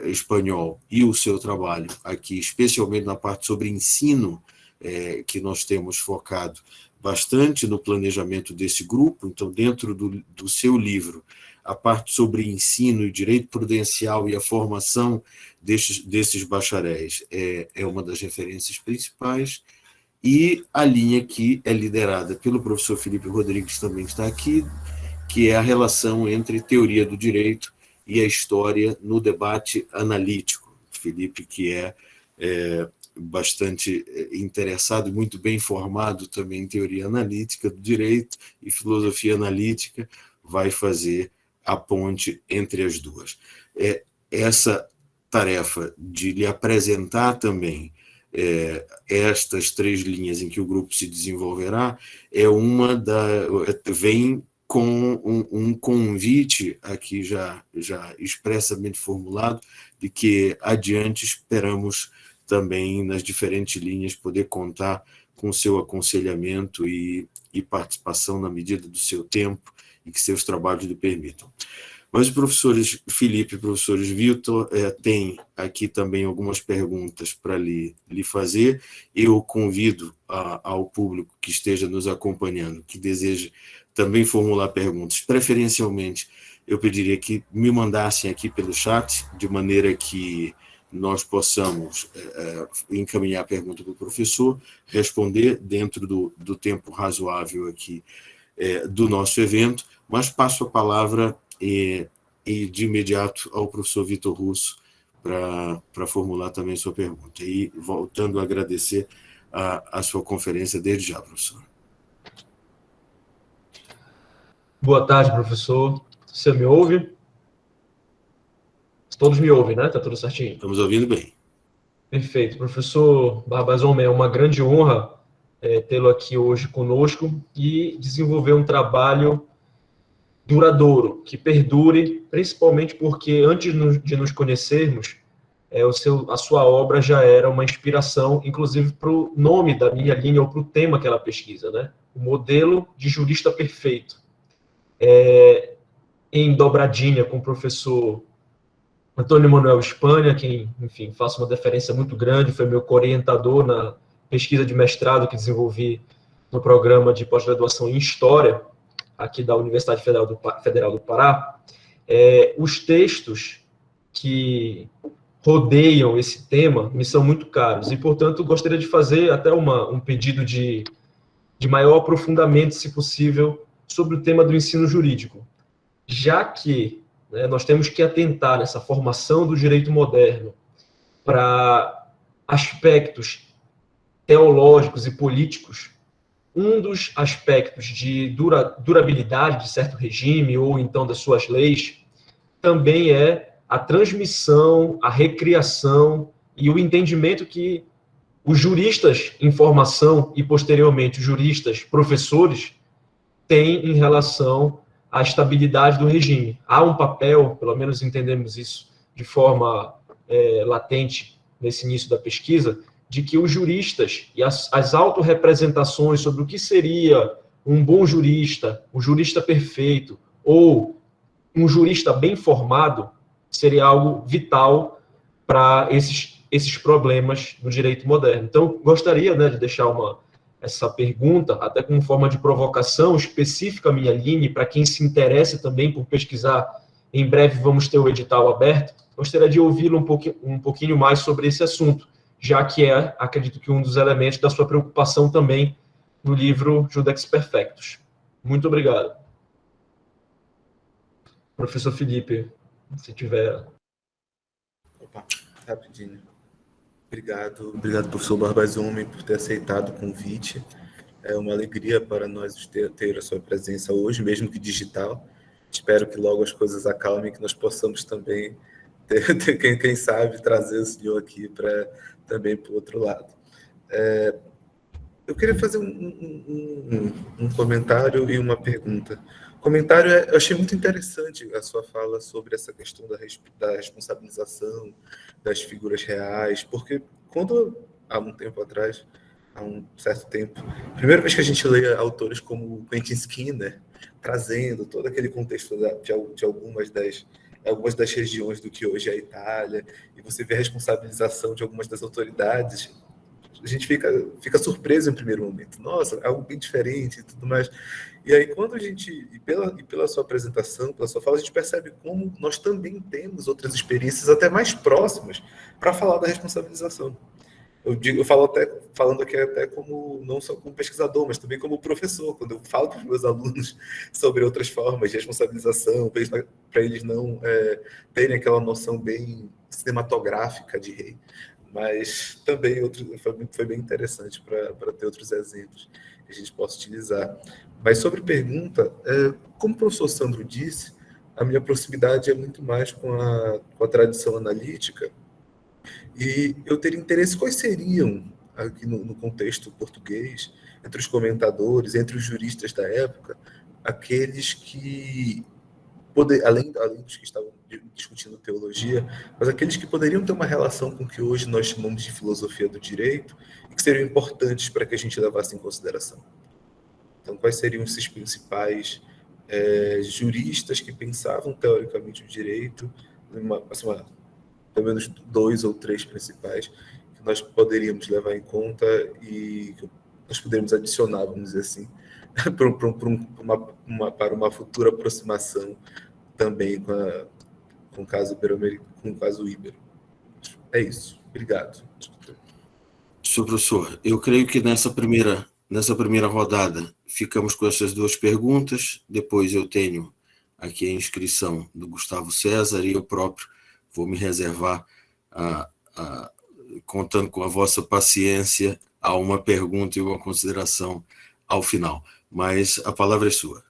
espanhol, e o seu trabalho aqui, especialmente na parte sobre ensino, que nós temos focado bastante no planejamento desse grupo. Então, dentro do seu livro, a parte sobre ensino e direito prudencial e a formação desses bacharéis é uma das referências principais. e a linha que é liderada pelo professor Felipe Rodrigues, também está aqui, que é a relação entre teoria do direito e a história no debate analítico. Felipe, que é bastante interessado e muito bem formado também em teoria analítica do direito e filosofia analítica, vai fazer a ponte entre as duas. Essa tarefa de lhe apresentar também estas 3 linhas em que o grupo se desenvolverá vem com um convite aqui já expressamente formulado de que adiante esperamos também nas diferentes linhas poder contar com seu aconselhamento e participação na medida do seu tempo e que seus trabalhos lhe permitam. Mas os professores Felipe e professores Vitor têm aqui também algumas perguntas para lhe fazer. Eu convido ao público que esteja nos acompanhando, que deseje também formular perguntas. Preferencialmente, eu pediria que me mandassem aqui pelo chat, de maneira que nós possamos encaminhar a pergunta para o professor, responder dentro do tempo razoável aqui do nosso evento, mas passo a palavra e de imediato ao professor Vitor Russo para formular também sua pergunta. E voltando a agradecer a sua conferência desde já, professor. Boa tarde, professor. Você me ouve? Todos me ouvem, né? Tá tudo certinho? Estamos ouvindo bem. Perfeito. Professor Barbas Homem, é uma grande honra tê-lo aqui hoje conosco e desenvolver um trabalho duradouro, que perdure, principalmente porque antes de nos conhecermos, a sua obra já era uma inspiração, inclusive para o nome da minha linha ou para o tema que ela pesquisa, né? O modelo de jurista perfeito. Em dobradinha com o professor Antônio Manuel Espanha, quem, enfim, faço uma deferência muito grande, foi meu co-orientador na pesquisa de mestrado que desenvolvi no programa de pós-graduação em História, aqui da Universidade Federal do Pará. Os textos que rodeiam esse tema me são muito caros e, portanto, gostaria de fazer até um pedido de maior aprofundamento, se possível, sobre o tema do ensino jurídico, já que nós temos que atentar nessa formação do direito moderno para aspectos teológicos e políticos. Um dos aspectos de durabilidade de certo regime ou então das suas leis também é a transmissão, a recriação e o entendimento que os juristas em formação e, posteriormente, os juristas professores têm em relação à estabilidade do regime. Há um papel, pelo menos entendemos isso de forma latente nesse início da pesquisa, de que os juristas e as autorrepresentações sobre o que seria um bom jurista, um jurista perfeito ou um jurista bem formado seria algo vital para esses problemas do direito moderno. Então, gostaria de deixar essa pergunta, até como forma de provocação específica à minha linha, para quem se interessa também por pesquisar. Em breve vamos ter o edital aberto. Gostaria de ouvi-lo um pouquinho mais sobre esse assunto, já que acredito que um dos elementos da sua preocupação também no livro Judex Perfectus. Muito obrigado. Professor Felipe, se tiver... Opa, rapidinho. Obrigado, professor Barbas Homem, por ter aceitado o convite. É uma alegria para nós ter a sua presença hoje, mesmo que digital. Espero que logo as coisas acalmem, que nós possamos também quem sabe, trazer o senhor aqui também para o outro lado. Eu queria fazer um comentário e uma pergunta. Comentário, eu achei muito interessante a sua fala sobre essa questão da responsabilização das figuras reais, porque quando, há um tempo atrás, há um certo tempo, a primeira vez que a gente lê autores como Quentin Skinner, trazendo todo aquele contexto de algumas das regiões do que hoje é a Itália, e você vê a responsabilização de algumas das autoridades, a gente fica surpreso em primeiro momento. Nossa, algo bem diferente e tudo mais. E aí, quando a gente, e pela sua apresentação, pela sua fala, a gente percebe como nós também temos outras experiências até mais próximas para falar da responsabilização. eu falo até, falando aqui até como, não só como pesquisador, mas também como professor, quando eu falo para os meus alunos sobre outras formas de responsabilização, para eles não terem aquela noção bem cinematográfica de rei, mas também foi bem interessante para ter outros exemplos que a gente possa utilizar. Mas sobre pergunta, como o professor Sandro disse, a minha proximidade é muito mais com a tradição analítica, e eu teria interesse quais seriam, aqui no contexto português, entre os comentadores, entre os juristas da época, aqueles que, além dos que estavam discutindo teologia, mas aqueles que poderiam ter uma relação com o que hoje nós chamamos de filosofia do direito e que seriam importantes para que a gente levasse em consideração. Então, quais seriam esses principais juristas que pensavam teoricamente o direito, pelo menos 2 ou 3 principais, que nós poderíamos levar em conta e que nós poderíamos adicionar, vamos dizer assim, para uma futura aproximação também com o caso Ibero. É isso. Obrigado. Senhor professor, eu creio que nessa primeira rodada ficamos com essas 2 perguntas, depois eu tenho aqui a inscrição do Gustavo César e eu próprio vou me reservar, contando com a vossa paciência, a uma pergunta e uma consideração ao final. Mas a palavra é sua.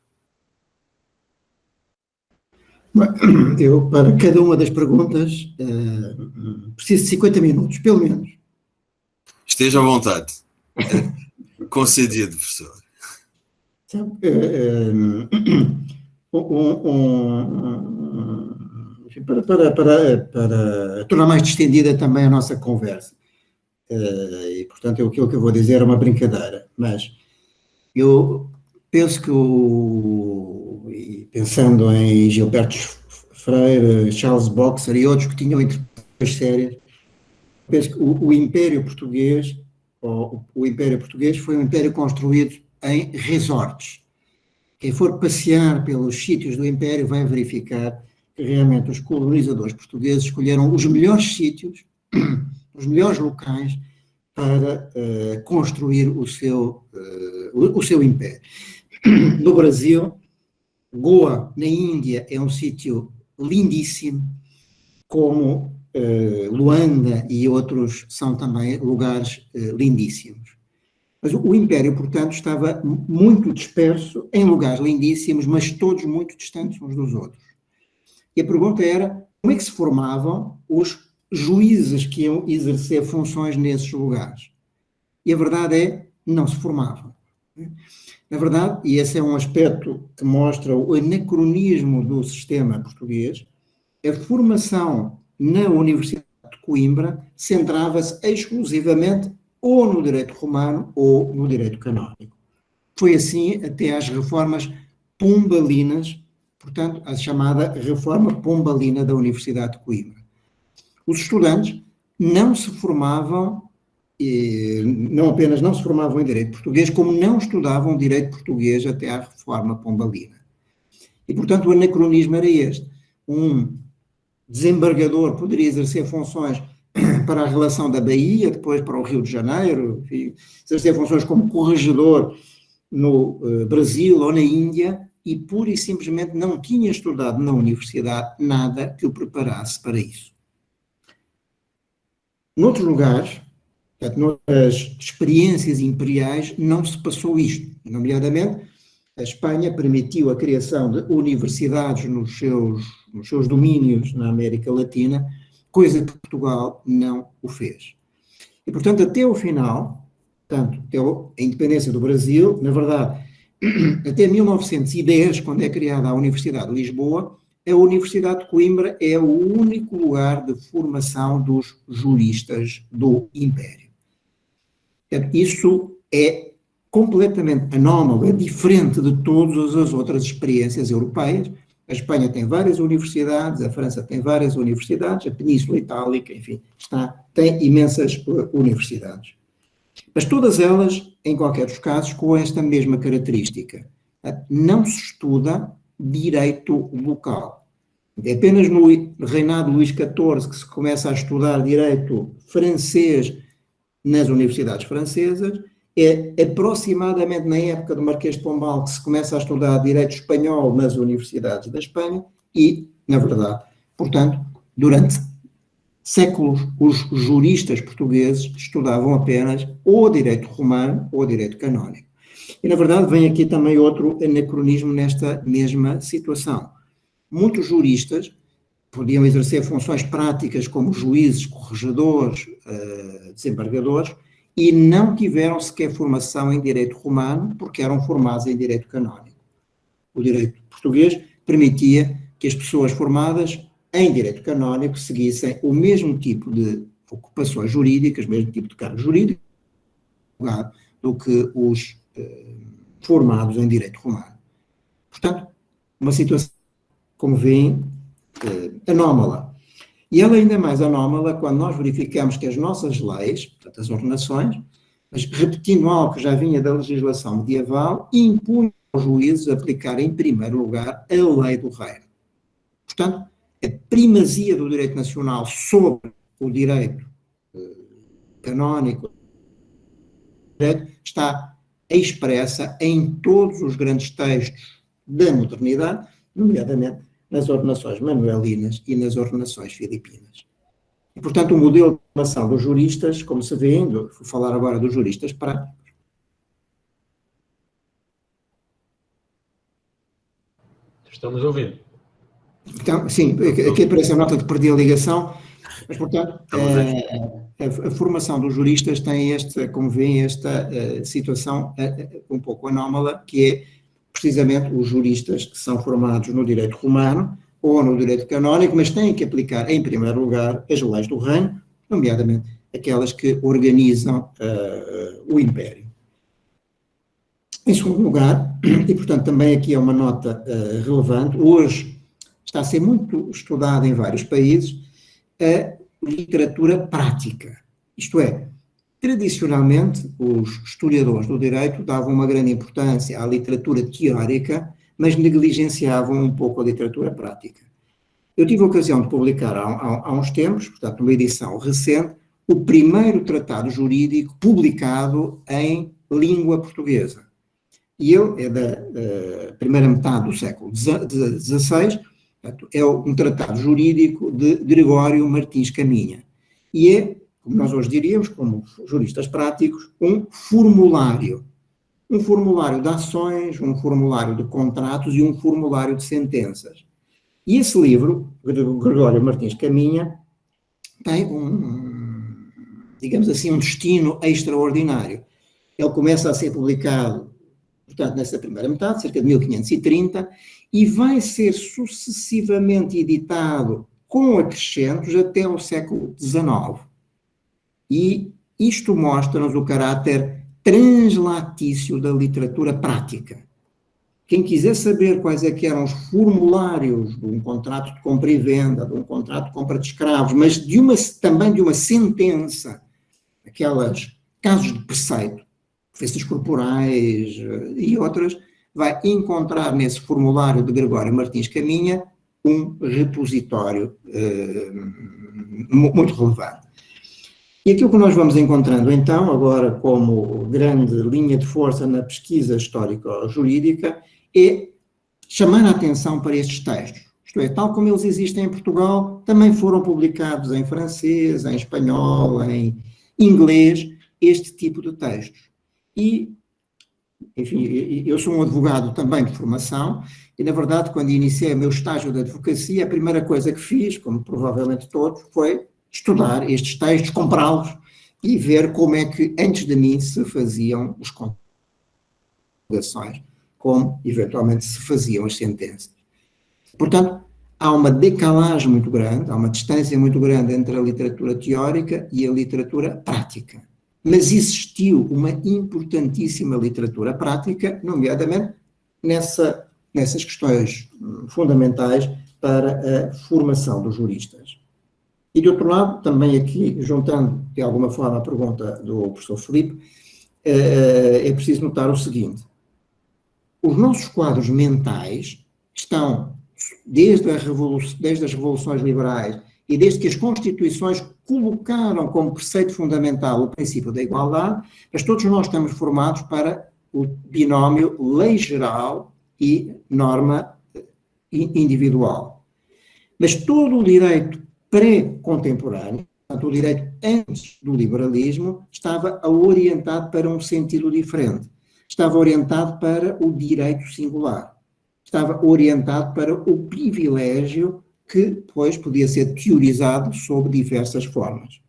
Eu, para cada uma das perguntas, preciso de 50 minutos, pelo menos. Esteja à vontade. Concedido, professor. Para tornar mais distendida também a nossa conversa, e portanto aquilo que eu vou dizer é uma brincadeira, mas eu penso que pensando em Gilberto Freire, Charles Boxer e outros que tinham interpretações sérias, penso que o Império Português, o Império Português foi um império construído em resorts. Quem for passear pelos sítios do Império vai verificar que realmente os colonizadores portugueses escolheram os melhores sítios, os melhores locais para construir o seu império. No Brasil, Goa, na Índia, é um sítio lindíssimo, como Luanda e outros são também lugares lindíssimos. Mas o Império, portanto, estava muito disperso em lugares lindíssimos, mas todos muito distantes uns dos outros. E a pergunta era, como é que se formavam os juízes que iam exercer funções nesses lugares? E a verdade é, não se formavam. Na verdade, e esse é um aspecto que mostra o anacronismo do sistema português, a formação na Universidade de Coimbra centrava-se exclusivamente ou no direito romano ou no direito canónico. Foi assim até às reformas pombalinas, portanto, a chamada Reforma Pombalina da Universidade de Coimbra. Os estudantes não se formavam, não apenas não se formavam em direito português, como não estudavam direito português até à Reforma Pombalina. E, portanto, o anacronismo era este. Um desembargador poderia exercer funções para a relação da Bahia, depois para o Rio de Janeiro, exercer funções como corregedor no Brasil ou na Índia, e pura e simplesmente não tinha estudado na universidade nada que o preparasse para isso. Noutros lugares, noutras experiências imperiais, não se passou isto. Nomeadamente, a Espanha permitiu a criação de universidades nos seus domínios na América Latina, coisa que Portugal não o fez. E, portanto, até o final, portanto, até a independência do Brasil, na verdade, até 1910, quando é criada a Universidade de Lisboa, a Universidade de Coimbra é o único lugar de formação dos juristas do Império. Isso é completamente anómalo, é diferente de todas as outras experiências europeias. A Espanha tem várias universidades, a França tem várias universidades, a Península Itálica, enfim, tem imensas universidades. Mas todas elas, em qualquer dos casos, com esta mesma característica. Não se estuda direito local. É apenas no reinado de Luís XIV que se começa a estudar direito francês nas universidades francesas. É aproximadamente na época do Marquês de Pombal que se começa a estudar direito espanhol nas universidades da Espanha e, na verdade, portanto, durante séculos, os juristas portugueses estudavam apenas ou direito romano ou direito canónico. E, na verdade, vem aqui também outro anacronismo nesta mesma situação. Muitos juristas podiam exercer funções práticas como juízes, corregedores, desembargadores, e não tiveram sequer formação em direito romano, porque eram formados em direito canónico. O direito português permitia que as pessoas formadas em direito canónico seguissem o mesmo tipo de ocupações jurídicas, o mesmo tipo de cargo jurídico, do que os formados em direito romano. Portanto, uma situação, como veem, anómala. E ela ainda é mais anómala quando nós verificamos que as nossas leis, portanto as ordenações, mas repetindo algo que já vinha da legislação medieval, impunham aos juízes aplicar em primeiro lugar a lei do reino. Portanto, a primazia do direito nacional sobre o direito canónico está expressa em todos os grandes textos da modernidade, nomeadamente nas ordenações manuelinas e nas ordenações filipinas. E, portanto, o modelo de formação dos juristas, como se vê, vou falar agora dos juristas práticos. Estamos ouvindo. Então, sim, aqui aparece a nota de perder a ligação, mas, portanto, a formação dos juristas tem como veem, esta situação um pouco anómala, que é precisamente os juristas que são formados no direito romano ou no direito canónico, mas têm que aplicar, em primeiro lugar, as leis do reino, nomeadamente aquelas que organizam o império. Em segundo lugar, e portanto também aqui é uma nota relevante, hoje está a ser muito estudada em vários países a literatura prática, isto é, tradicionalmente, os historiadores do direito davam uma grande importância à literatura teórica, mas negligenciavam um pouco a literatura prática. Eu tive a ocasião de publicar há uns tempos, portanto, numa edição recente, o primeiro tratado jurídico publicado em língua portuguesa. E ele é da primeira metade do século XVI, portanto, é um tratado jurídico de Gregório Martins Caminha. E é, como nós hoje diríamos, como juristas práticos, um formulário de ações, um formulário de contratos e um formulário de sentenças. E esse livro, Gregório Martins Caminha, tem digamos assim, um destino extraordinário. Ele começa a ser publicado, portanto, nessa primeira metade, cerca de 1530, e vai ser sucessivamente editado com acrescentos até o século XIX. E isto mostra-nos o caráter translatício da literatura prática. Quem quiser saber quais é que eram os formulários de um contrato de compra e venda, de um contrato de compra de escravos, mas também de uma sentença, aquelas casos de preceito, ofensas corporais e outras, vai encontrar nesse formulário de Gregório Martins Caminha um repositório muito relevante. E aquilo que nós vamos encontrando, então, agora como grande linha de força na pesquisa histórico-jurídica, é chamar a atenção para estes textos. Isto é, tal como eles existem em Portugal, também foram publicados em francês, em espanhol, em inglês, este tipo de textos. E, enfim, eu sou um advogado também de formação, e, na verdade, quando iniciei o meu estágio de advocacia, a primeira coisa que fiz, como provavelmente todos, foi estudar estes textos, comprá-los e ver como é que, antes de mim, se faziam as conjugações, como, eventualmente, se faziam as sentenças. Portanto, há uma decalagem muito grande, há uma distância muito grande entre a literatura teórica e a literatura prática. Mas existiu uma importantíssima literatura prática, nomeadamente nessas questões fundamentais para a formação dos juristas. E, de outro lado, também aqui, juntando de alguma forma a pergunta do professor Filipe, é preciso notar o seguinte: os nossos quadros mentais estão, desde as revoluções liberais e desde que as Constituições colocaram como preceito fundamental o princípio da igualdade, mas todos nós estamos formados para o binómio lei geral e norma individual. Mas todo o direito pré-contemporâneo, portanto, o direito antes do liberalismo, estava orientado para um sentido diferente. Estava orientado para o direito singular. Estava orientado para o privilégio que, depois, podia ser teorizado sob diversas formas.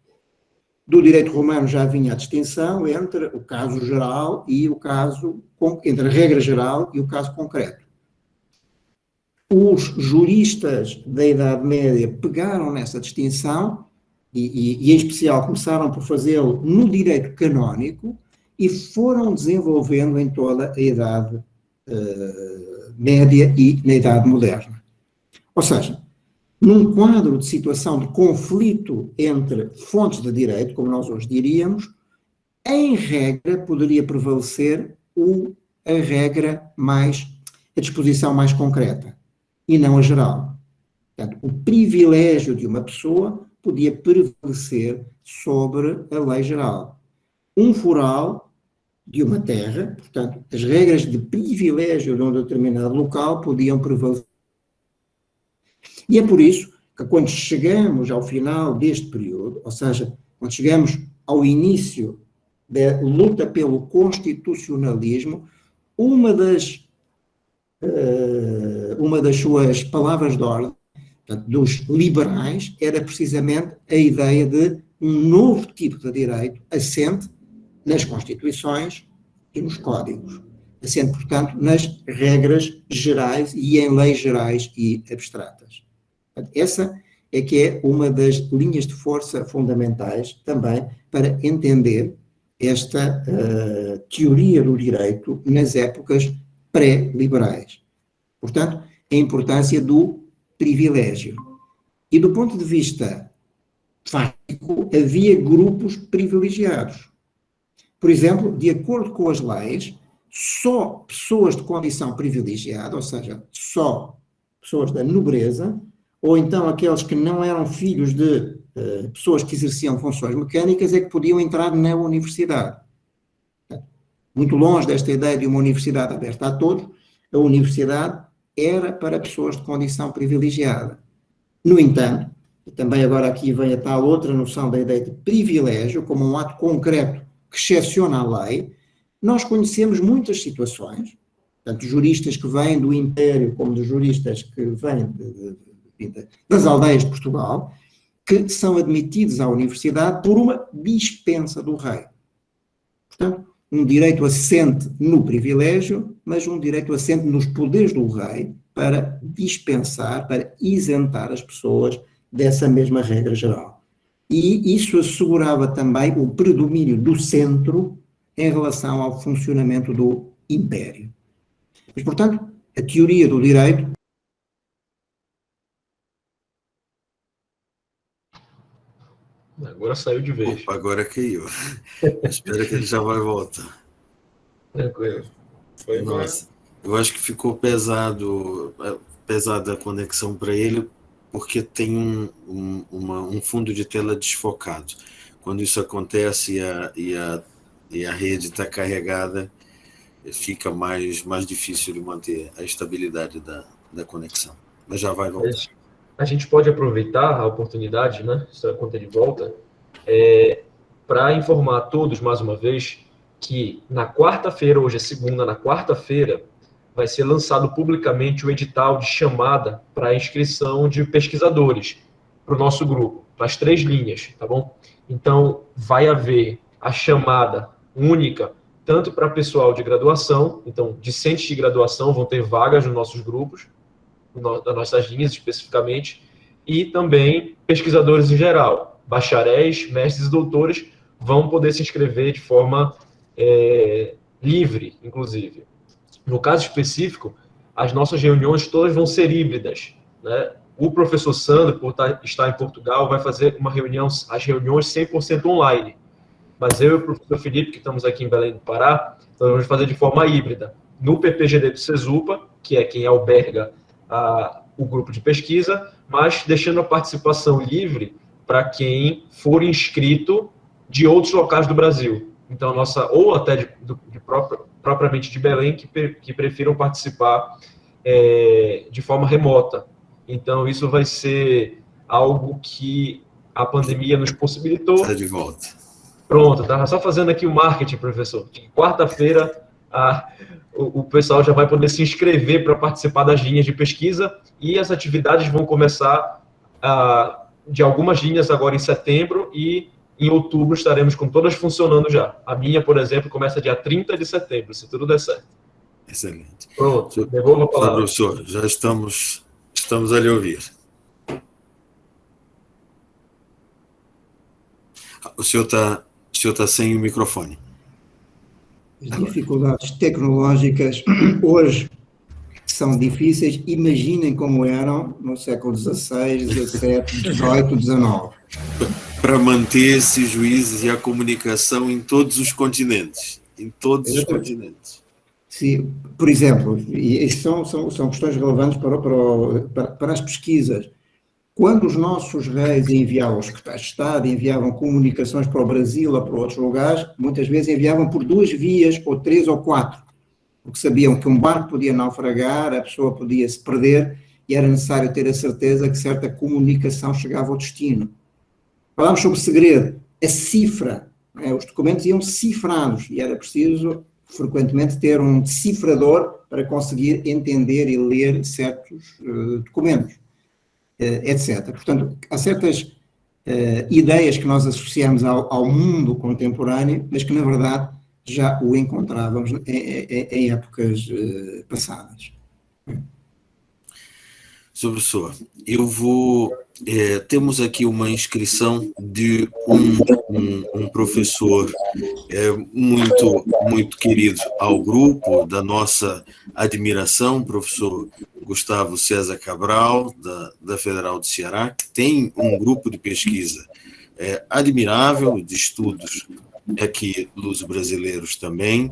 Do direito romano já vinha a distinção entre o caso geral e o caso, entre a regra geral e o caso concreto. Os juristas da Idade Média pegaram nessa distinção e em especial, começaram por fazê-lo no direito canónico e foram desenvolvendo em toda a Idade Média e na Idade Moderna. Ou seja, num quadro de situação de conflito entre fontes de direito, como nós hoje diríamos, em regra poderia prevalecer a disposição mais concreta, e não a geral. Portanto, o privilégio de uma pessoa podia prevalecer sobre a lei geral. Um foral de uma terra, portanto, as regras de privilégio de um determinado local podiam prevalecer. E é por isso que quando chegamos ao final deste período, ou seja, quando chegamos ao início da luta pelo constitucionalismo, uma das suas palavras de ordem, portanto, dos liberais, era precisamente a ideia de um novo tipo de direito assente nas constituições e nos códigos, assente, portanto, nas regras gerais e em leis gerais e abstratas. Portanto, essa é que é uma das linhas de força fundamentais também para entender esta teoria do direito nas épocas pré-liberais. Portanto, a importância do privilégio. E do ponto de vista fático, havia grupos privilegiados. Por exemplo, de acordo com as leis, só pessoas de condição privilegiada, ou seja, só pessoas da nobreza, ou então aqueles que não eram filhos de pessoas que exerciam funções mecânicas, é que podiam entrar na universidade. Muito longe desta ideia de uma universidade aberta a todos, a universidade era para pessoas de condição privilegiada. No entanto, e também agora aqui vem a tal outra noção da ideia de privilégio, como um ato concreto que excepciona a lei, nós conhecemos muitas situações, tanto juristas que vêm do Império, como de juristas que vêm das aldeias de Portugal, que são admitidos à universidade por uma dispensa do rei. Portanto, um direito assente no privilégio, mas um direito assente nos poderes do rei para dispensar, para isentar as pessoas dessa mesma regra geral. E isso assegurava também o predomínio do centro em relação ao funcionamento do império. Mas, portanto, a teoria do direito... Agora saiu de vez. Opa, agora caiu. Espero que ele já vai voltar. Tranquilo. Foi Nossa, eu acho que ficou pesada a conexão para ele, porque tem um fundo de tela desfocado. Quando isso acontece e a rede está carregada, fica mais difícil de manter a estabilidade da conexão. Mas já vai voltar. A gente pode aproveitar a oportunidade, né, quando ele volta, para informar a todos, mais uma vez, que na quarta-feira, hoje é segunda, na quarta-feira, vai ser lançado publicamente o edital de chamada para a inscrição de pesquisadores para o nosso grupo, para as 3 linhas, tá bom? Então, vai haver a chamada única, tanto para pessoal de graduação, então, discentes de graduação vão ter vagas nos nossos grupos, das nossas linhas especificamente, e também pesquisadores em geral, bacharéis, mestres e doutores, vão poder se inscrever de forma livre, inclusive. No caso específico, as nossas reuniões todas vão ser híbridas, né? O professor Sandro, por estar em Portugal, vai fazer as reuniões 100% online, mas eu e o professor Felipe, que estamos aqui em Belém do Pará, nós vamos fazer de forma híbrida, no PPGD do CESUPA, que é quem alberga o grupo de pesquisa, mas deixando a participação livre para quem for inscrito de outros locais do Brasil. Então, ou até propriamente de Belém, que prefiram participar de forma remota. Então, isso vai ser algo que a pandemia nos possibilitou. Está de volta. Pronto, estava só fazendo aqui o marketing, professor. Quarta-feira, o pessoal já vai poder se inscrever para participar das linhas de pesquisa e as atividades vão começar de algumas linhas agora em setembro e em outubro estaremos com todas funcionando já. A minha, por exemplo, começa dia 30 de setembro, se tudo der certo. Excelente. Pronto, devolvo a palavra. Professor, já estamos a lhe ouvir. O senhor está sem o microfone. As dificuldades tecnológicas hoje são difíceis. Imaginem como eram no século XVI, XVII, XVIII, XIX. Para manter esses juízes e a comunicação em todos os continentes. Em todos os continentes. Sim, por exemplo, e isso são questões relevantes para as pesquisas. Quando os nossos reis enviavam, os secretários de Estado enviavam comunicações para o Brasil ou para outros lugares, muitas vezes enviavam por 2 vias, ou 3 ou 4, porque sabiam que um barco podia naufragar, a pessoa podia se perder e era necessário ter a certeza que certa comunicação chegava ao destino. Falámos sobre segredo, a cifra, os documentos iam cifrados e era preciso frequentemente ter um decifrador para conseguir entender e ler certos documentos, etc. Portanto, há certas ideias que nós associamos ao mundo contemporâneo, mas que na verdade já o encontrávamos em épocas passadas. Sr. Professor, temos aqui uma inscrição de um professor muito querido ao grupo, da nossa admiração, professor Gustavo César Cabral, da Federal do Ceará, que tem um grupo de pesquisa admirável, de estudos aqui dos brasileiros também.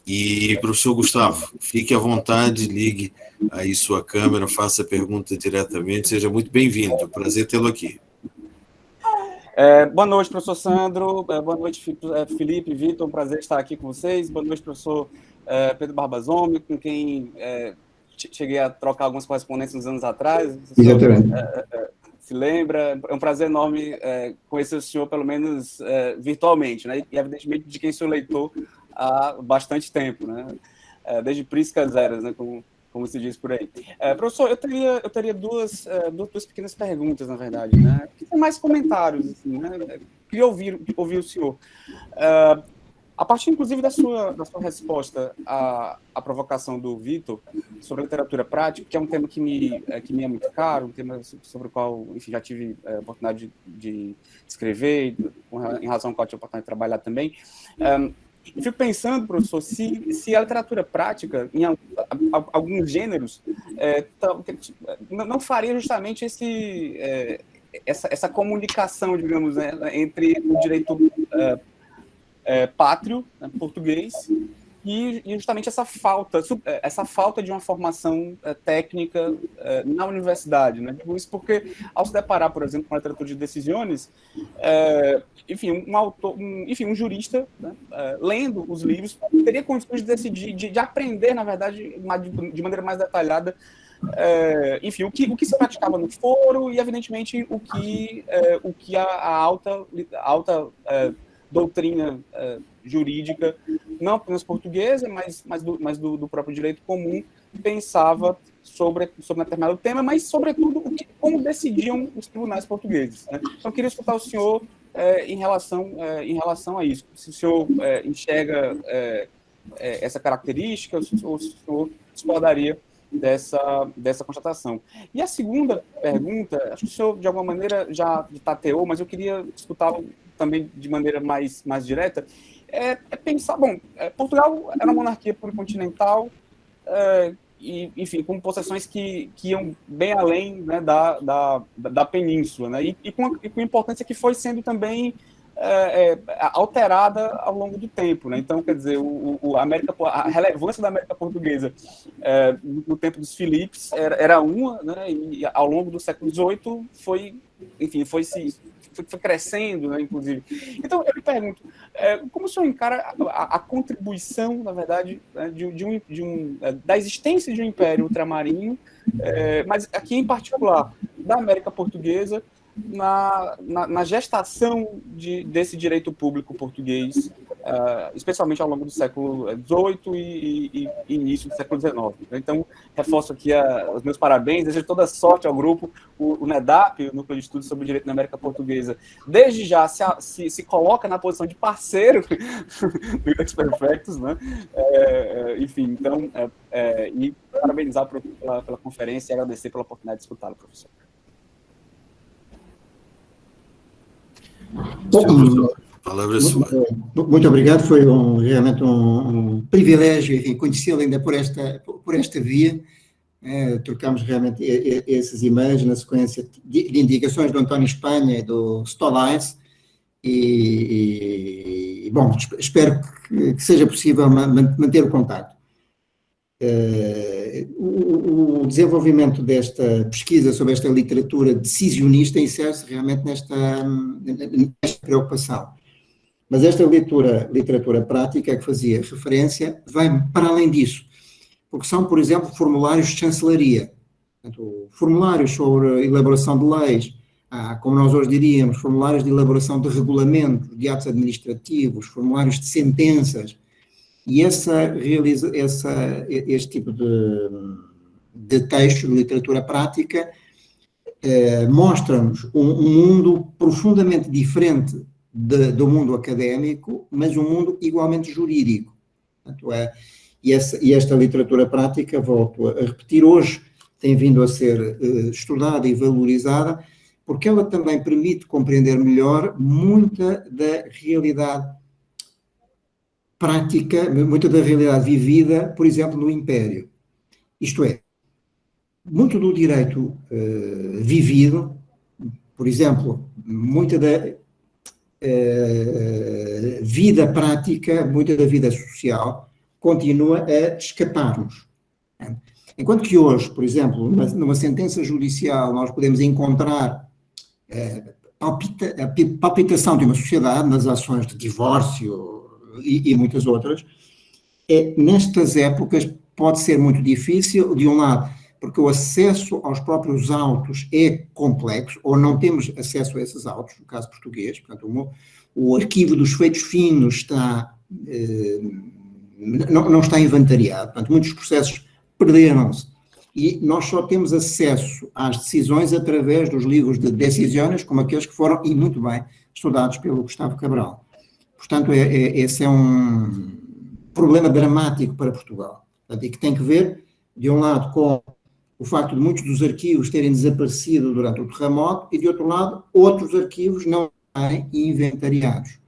E, professor Gustavo, fique à vontade, ligue aí sua câmera, faça a pergunta diretamente, seja muito bem-vindo, prazer tê-lo aqui. Boa noite, professor Sandro, boa noite, Felipe, Vitor, um prazer estar aqui com vocês, boa noite, professor Pedro Barbazomem, com quem cheguei a trocar algumas correspondências uns anos atrás. Exatamente. Se lembra, é um prazer enorme conhecer o senhor, pelo menos virtualmente, né? E evidentemente de quem sou leitor há bastante tempo, né? Desde Priscas Eras, né? Como se diz por aí. Professor, eu teria duas pequenas perguntas, na verdade, né? Tem mais comentários, assim, né? Queria ouvir o senhor. A partir, inclusive, da sua resposta à provocação do Vitor sobre a literatura prática, que é um tema que me é muito caro, um tema sobre o qual, enfim, já tive a oportunidade de escrever, em razão ao qual tive a oportunidade de trabalhar também. Eu fico pensando, professor, se a literatura prática, em alguns gêneros, não faria justamente essa comunicação, digamos, né, entre o direito pátrio, né, português, e justamente essa falta de uma formação técnica na universidade, né? Digo isso porque, ao se deparar, por exemplo, com a literatura de decisões, enfim, um jurista, né, lendo os livros, teria condições de decidir, de aprender, na verdade, de maneira mais detalhada, enfim, o que se praticava no foro e, evidentemente, o que a alta doutrina jurídica, não apenas portuguesa, mas do próprio direito comum, pensava sobre determinado tema, mas, sobretudo, como decidiam os tribunais portugueses, né? Então, eu queria escutar o senhor em relação a isso. Se o senhor enxerga essa característica, ou se o senhor discordaria dessa constatação. E a segunda pergunta, acho que o senhor, de alguma maneira, já tateou, mas eu queria escutá-lo também de maneira mais direta, pensar, Portugal era uma monarquia pluricontinental, e, enfim, com possessões que iam bem além, né, da península, né, e com a importância que foi sendo também alterada ao longo do tempo, né? Então, quer dizer, a relevância da América Portuguesa no tempo dos Philippes era uma, né? E ao longo do século XVIII foi crescendo, né, inclusive. Então, eu lhe pergunto, como o senhor encara a contribuição, na verdade, né, da existência de um império ultramarinho, mas aqui em particular, da América Portuguesa, na gestação desse direito público português, especialmente ao longo do século XVIII e início do século XIX. Então, reforço aqui os meus parabéns, desejo toda sorte ao grupo. O NEDAP, o Núcleo de Estudos sobre o Direito na América Portuguesa, desde já se coloca na posição de parceiro do Iudex Perfectus, né? Enfim, então, e parabenizar pela conferência e agradecer pela oportunidade de escutá-lo, professor. A palavra é sua. Muito obrigado, foi realmente um privilégio, enfim, conhecê-lo ainda por esta via. Trocámos realmente essas e-mails na sequência de indicações do António Espanha e do Stolais, bom, espero que seja possível manter o contacto. O desenvolvimento desta pesquisa sobre esta literatura decisionista insere-se realmente nesta preocupação. Mas esta literatura prática que fazia referência vai para além disso, porque são, por exemplo, formulários de chancelaria, portanto, formulários sobre elaboração de leis, como nós hoje diríamos, formulários de elaboração de regulamentos, de atos administrativos, formulários de sentenças. E este tipo de texto de literatura prática mostra-nos um mundo profundamente diferente do mundo académico, mas um mundo igualmente jurídico. Portanto, e esta literatura prática, volto a repetir, hoje tem vindo a ser estudada e valorizada, porque ela também permite compreender melhor muita da realidade prática, muita da realidade vivida, por exemplo, no Império. Isto é, muito do direito vivido, por exemplo, muita da vida prática, muita da vida social, continua a escapar-nos. Enquanto que hoje, por exemplo, numa sentença judicial, nós podemos encontrar a palpitação de uma sociedade nas ações de divórcio, e muitas outras, nestas épocas pode ser muito difícil, de um lado, porque o acesso aos próprios autos é complexo, ou não temos acesso a esses autos, no caso português, portanto, o arquivo dos feitos finos não está inventariado, portanto, muitos processos perderam-se, e nós só temos acesso às decisões através dos livros de decisões, como aqueles que foram, e muito bem, estudados pelo Gustavo Cabral. Portanto, esse é um problema dramático para Portugal. Portanto, e que tem que ver, de um lado, com o facto de muitos dos arquivos terem desaparecido durante o terremoto, e, de outro lado, outros arquivos não estarem inventariados.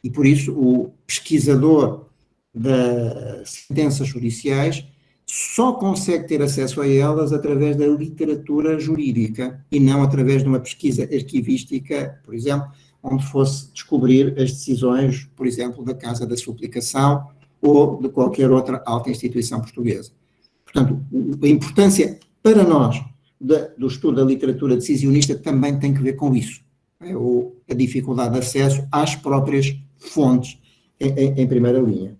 E, por isso, o pesquisador das sentenças judiciais só consegue ter acesso a elas através da literatura jurídica, e não através de uma pesquisa arquivística, por exemplo, onde fosse descobrir as decisões, por exemplo, da Casa da Suplicação ou de qualquer outra alta instituição portuguesa. Portanto, a importância para nós do estudo da literatura decisionista também tem que ver com isso, a dificuldade de acesso às próprias fontes em primeira linha.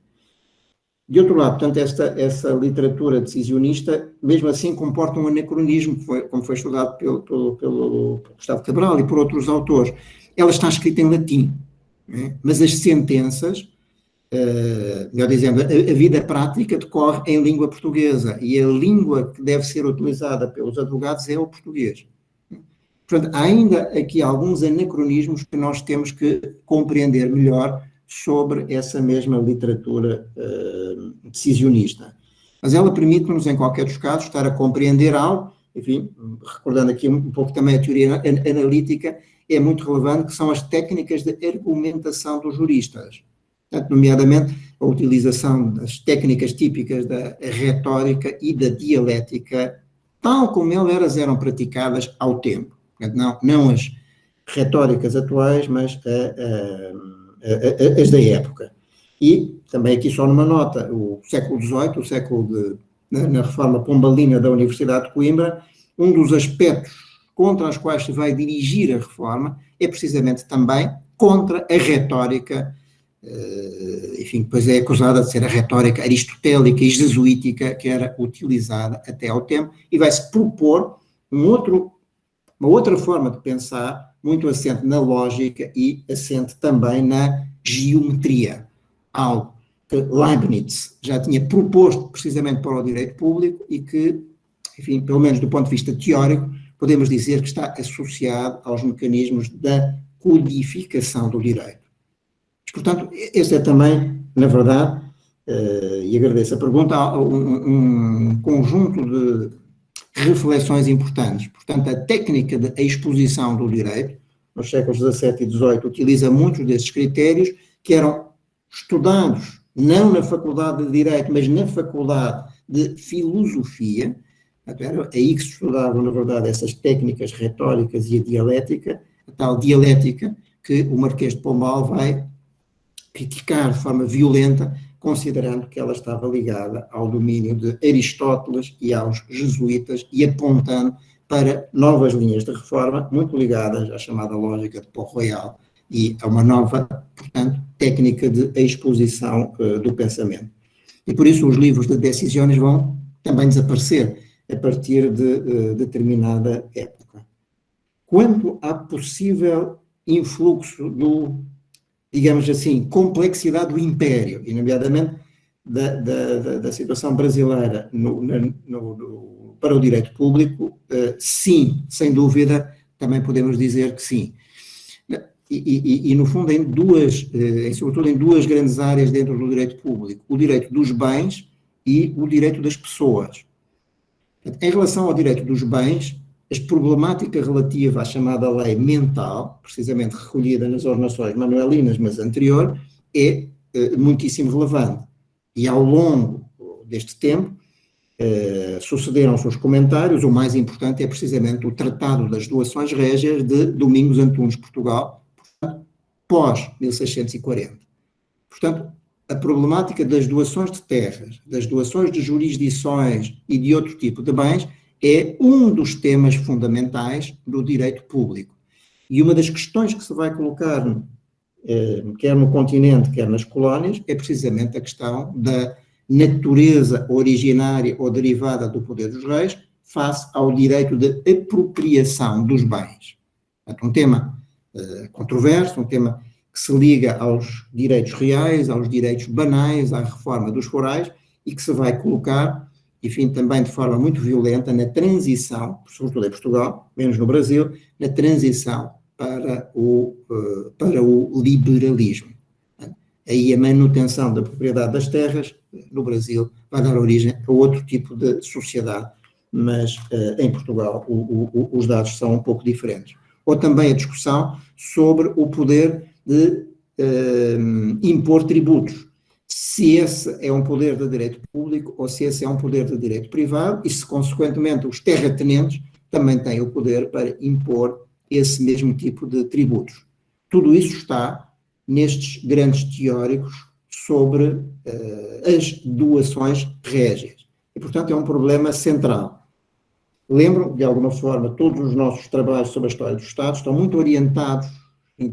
De outro lado, portanto, essa literatura decisionista, mesmo assim, comporta um anacronismo, como foi estudado pelo Gustavo Cabral e por outros autores. Ela está escrita em latim, né? Mas as sentenças, melhor dizendo, a vida prática decorre em língua portuguesa, e a língua que deve ser utilizada pelos advogados é o português. Portanto, há ainda aqui alguns anacronismos que nós temos que compreender melhor sobre essa mesma literatura decisionista. Mas ela permite-nos, em qualquer dos casos, estar a compreender algo, enfim, recordando aqui um pouco também a teoria analítica, é muito relevante, que são as técnicas de argumentação dos juristas. Portanto, nomeadamente, a utilização das técnicas típicas da retórica e da dialética, tal como elas eram praticadas ao tempo. Portanto, não as retóricas atuais, mas as da época. E também aqui só numa nota, o século XVIII, na reforma pombalina da Universidade de Coimbra, um dos aspectos contra os quais se vai dirigir a reforma é precisamente também contra a retórica, enfim, depois é acusada de ser a retórica aristotélica e jesuítica que era utilizada até ao tempo, e vai-se propor uma outra forma de pensar, muito assente na lógica e assente também na geometria, algo que Leibniz já tinha proposto precisamente para o direito público e que, enfim, pelo menos do ponto de vista teórico, podemos dizer que está associado aos mecanismos da codificação do direito. Portanto, esse é também, na verdade, e agradeço a pergunta, um conjunto de reflexões importantes. Portanto, a técnica da exposição do direito, nos séculos XVII e XVIII, utiliza muitos desses critérios que eram estudados não na Faculdade de Direito, mas na Faculdade de Filosofia. Era aí que se estudavam, na verdade, essas técnicas retóricas e a dialética, a tal dialética que o Marquês de Pombal vai criticar de forma violenta, considerando que ela estava ligada ao domínio de Aristóteles e aos jesuítas e apontando para novas linhas de reforma, muito ligadas à chamada lógica de Port-Royal e a uma nova, portanto, técnica de exposição do pensamento. E por isso os livros de Decisiones vão também desaparecer a partir de determinada época. Quanto à possível influxo digamos assim, complexidade do império, e nomeadamente da situação brasileira para o direito público, sim, sem dúvida, também podemos dizer que sim. E no fundo, sobretudo em duas grandes áreas dentro do direito público, o direito dos bens e o direito das pessoas. Em relação ao direito dos bens, a problemática relativa à chamada lei mental, precisamente recolhida nas ordenações manuelinas, mas anterior, é muitíssimo relevante. E ao longo deste tempo, sucederam-se os comentários. O mais importante é precisamente o Tratado das Doações Régias de Domingos Antunes, Portugal, pós-1640. Portanto, a problemática das doações de terras, das doações de jurisdições e de outro tipo de bens é um dos temas fundamentais do direito público. E uma das questões que se vai colocar, quer no continente, quer nas colónias, é precisamente a questão da natureza originária ou derivada do poder dos reis face ao direito de apropriação dos bens. Portanto, um tema controverso, um tema que se liga aos direitos reais, aos direitos banais, à reforma dos forais, e que se vai colocar, enfim, também de forma muito violenta na transição, sobretudo em Portugal, menos no Brasil, na transição para o liberalismo. Aí a manutenção da propriedade das terras, no Brasil, vai dar origem a outro tipo de sociedade, mas em Portugal os dados são um pouco diferentes. Ou também a discussão sobre o poder de impor tributos. Se esse é um poder de direito público ou se esse é um poder de direito privado e se, consequentemente, os terratenentes também têm o poder para impor esse mesmo tipo de tributos. Tudo isso está nestes grandes teóricos sobre as doações régias. E, portanto, é um problema central. Lembro, de alguma forma, todos os nossos trabalhos sobre a história dos Estados estão muito orientados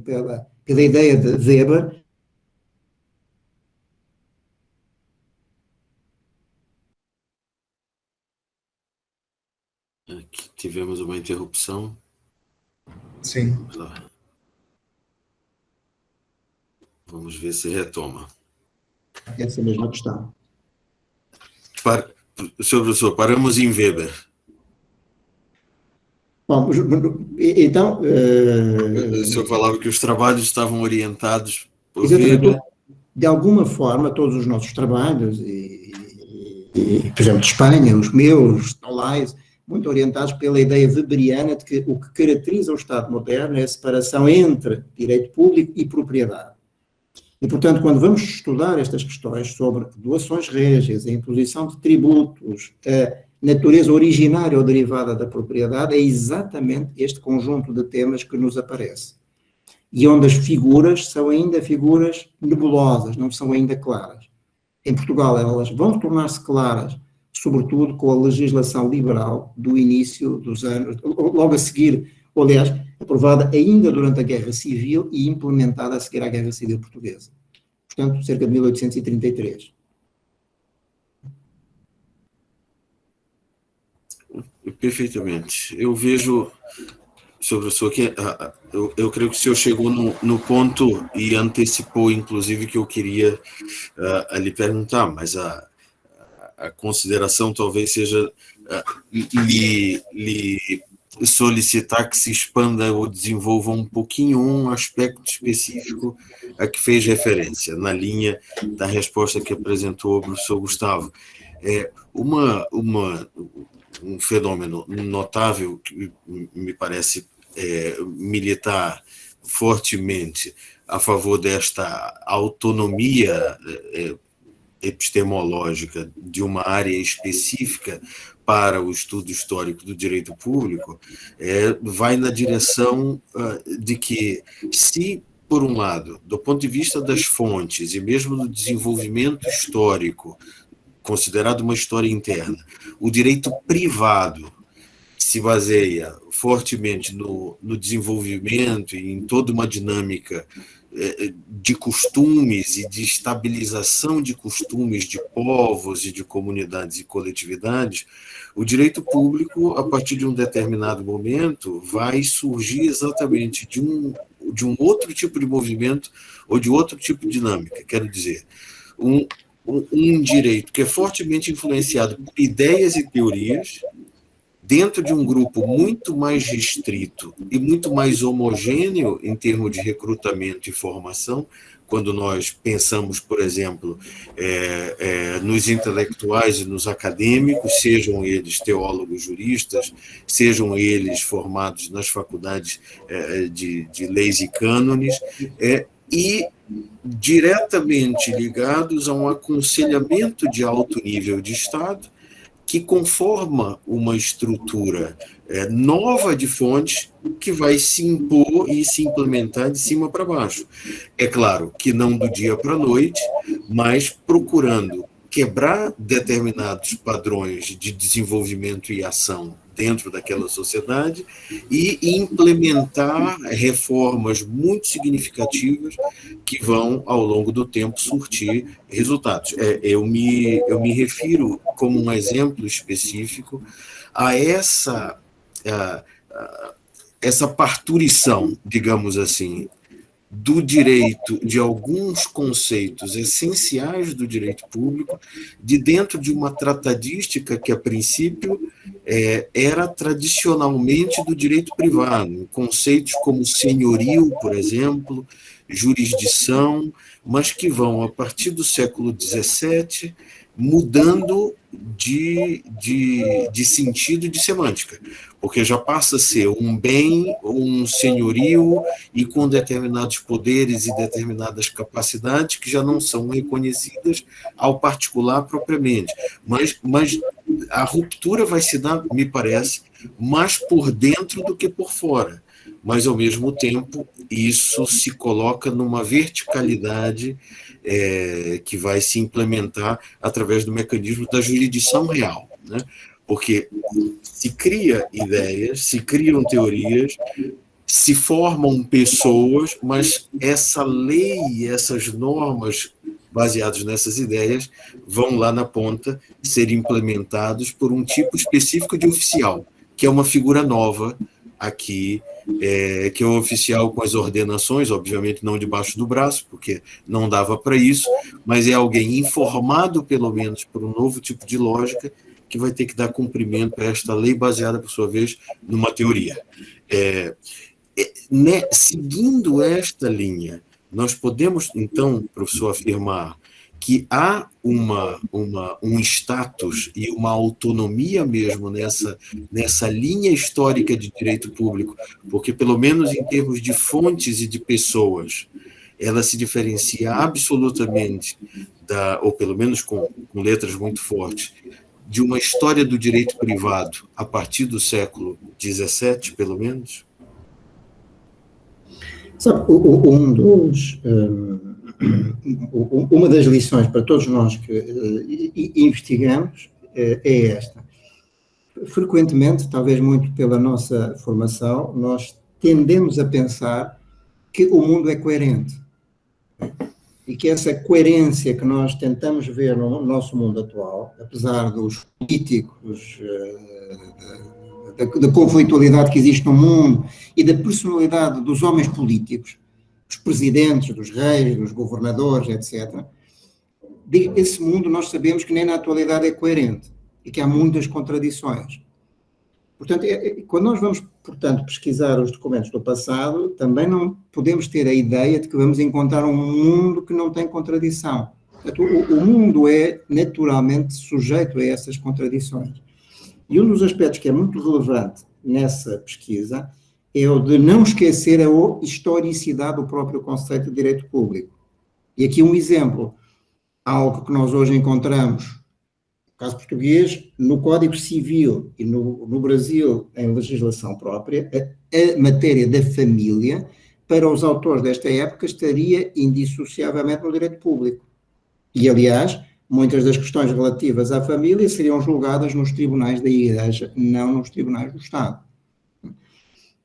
pela ideia de Weber. Aqui tivemos uma interrupção. Sim. Vamos ver se retoma. Essa mesma questão. Senhor professor, paramos em Weber. Bom, então... O senhor falava que os trabalhos estavam orientados por Weber. De alguma forma, todos os nossos trabalhos, por exemplo, de Espanha, os meus, Olais, muito orientados pela ideia weberiana de que o que caracteriza o Estado moderno é a separação entre direito público e propriedade. E, portanto, quando vamos estudar estas questões sobre doações régias, a imposição de tributos, a natureza originária ou derivada da propriedade, é exatamente este conjunto de temas que nos aparece. E onde as figuras são ainda figuras nebulosas, não são ainda claras. Em Portugal, elas vão tornar-se claras, sobretudo com a legislação liberal do início dos anos, logo a seguir, ou aliás, aprovada ainda durante a Guerra Civil e implementada a seguir à Guerra Civil Portuguesa. Portanto, cerca de 1833. Perfeitamente. Eu vejo sobre o senhor que eu creio que o senhor chegou no ponto e antecipou, inclusive, que eu queria lhe perguntar, mas a consideração talvez seja lhe solicitar que se expanda ou desenvolva um pouquinho um aspecto específico a que fez referência, na linha da resposta que apresentou o professor Gustavo. Um fenômeno notável que me parece militar fortemente a favor desta autonomia epistemológica de uma área específica para o estudo histórico do direito público, vai na direção de que, se, por um lado, do ponto de vista das fontes e mesmo do desenvolvimento histórico, considerado uma história interna, o direito privado se baseia fortemente no desenvolvimento e em toda uma dinâmica de costumes e de estabilização de costumes de povos e de comunidades e coletividades, o direito público, a partir de um determinado momento, vai surgir exatamente de um outro tipo de movimento ou de outro tipo de dinâmica. Quero dizer, um direito que é fortemente influenciado por ideias e teorias, dentro de um grupo muito mais restrito e muito mais homogêneo em termos de recrutamento e formação, quando nós pensamos, por exemplo, nos intelectuais e nos acadêmicos, sejam eles teólogos juristas, sejam eles formados nas faculdades de leis e cânones, e diretamente ligados a um aconselhamento de alto nível de Estado, que conforma uma estrutura nova de fontes que vai se impor e se implementar de cima para baixo. É claro que não do dia para a noite, mas procurando quebrar determinados padrões de desenvolvimento e ação dentro daquela sociedade e implementar reformas muito significativas que vão, ao longo do tempo, surtir resultados. Eu me refiro, como um exemplo específico, a essa parturição, digamos assim, do direito, de alguns conceitos essenciais do direito público, de dentro de uma tratadística que, a princípio, era tradicionalmente do direito privado, conceitos como senhorio, por exemplo, jurisdição, mas que vão, a partir do século XVII, mudando de sentido e de semântica, porque já passa a ser um bem, um senhorio, e com determinados poderes e determinadas capacidades que já não são reconhecidas ao particular propriamente. Mas a ruptura vai se dar, me parece, mais por dentro do que por fora. Mas, ao mesmo tempo, isso se coloca numa verticalidade que vai se implementar através do mecanismo da jurisdição real, né? Porque se cria ideias, se criam teorias, se formam pessoas, mas essa lei, essas normas baseadas nessas ideias vão lá na ponta ser implementados por um tipo específico de oficial, que é uma figura nova aqui, que é um oficial com as ordenações, obviamente não debaixo do braço, porque não dava para isso, mas é alguém informado, pelo menos, por um novo tipo de lógica, que vai ter que dar cumprimento a esta lei baseada, por sua vez, numa teoria. Seguindo esta linha, nós podemos, então, professor, afirmar que há um status e uma autonomia mesmo nessa linha histórica de direito público, porque, pelo menos em termos de fontes e de pessoas, ela se diferencia absolutamente, ou pelo menos com letras muito fortes, de uma história do direito privado a partir do século XVII, pelo menos? Sabe, uma das lições para todos nós que investigamos é esta. Frequentemente, talvez muito pela nossa formação, nós tendemos a pensar que o mundo é coerente. E que essa coerência que nós tentamos ver no nosso mundo atual, apesar dos políticos, da conflitualidade que existe no mundo e da personalidade dos homens políticos, dos presidentes, dos reis, dos governadores, etc., esse mundo nós sabemos que nem na atualidade é coerente e que há muitas contradições. Portanto, quando nós vamos, portanto, pesquisar os documentos do passado, também não podemos ter a ideia de que vamos encontrar um mundo que não tem contradição. Portanto, o mundo é naturalmente sujeito a essas contradições. E um dos aspectos que é muito relevante nessa pesquisa é o de não esquecer a historicidade do próprio conceito de direito público. E aqui um exemplo, algo que nós hoje encontramos, no caso português, no Código Civil e no Brasil, em legislação própria, a matéria da família, para os autores desta época, estaria indissociavelmente no direito público. E, aliás, muitas das questões relativas à família seriam julgadas nos tribunais da Igreja, não nos tribunais do Estado.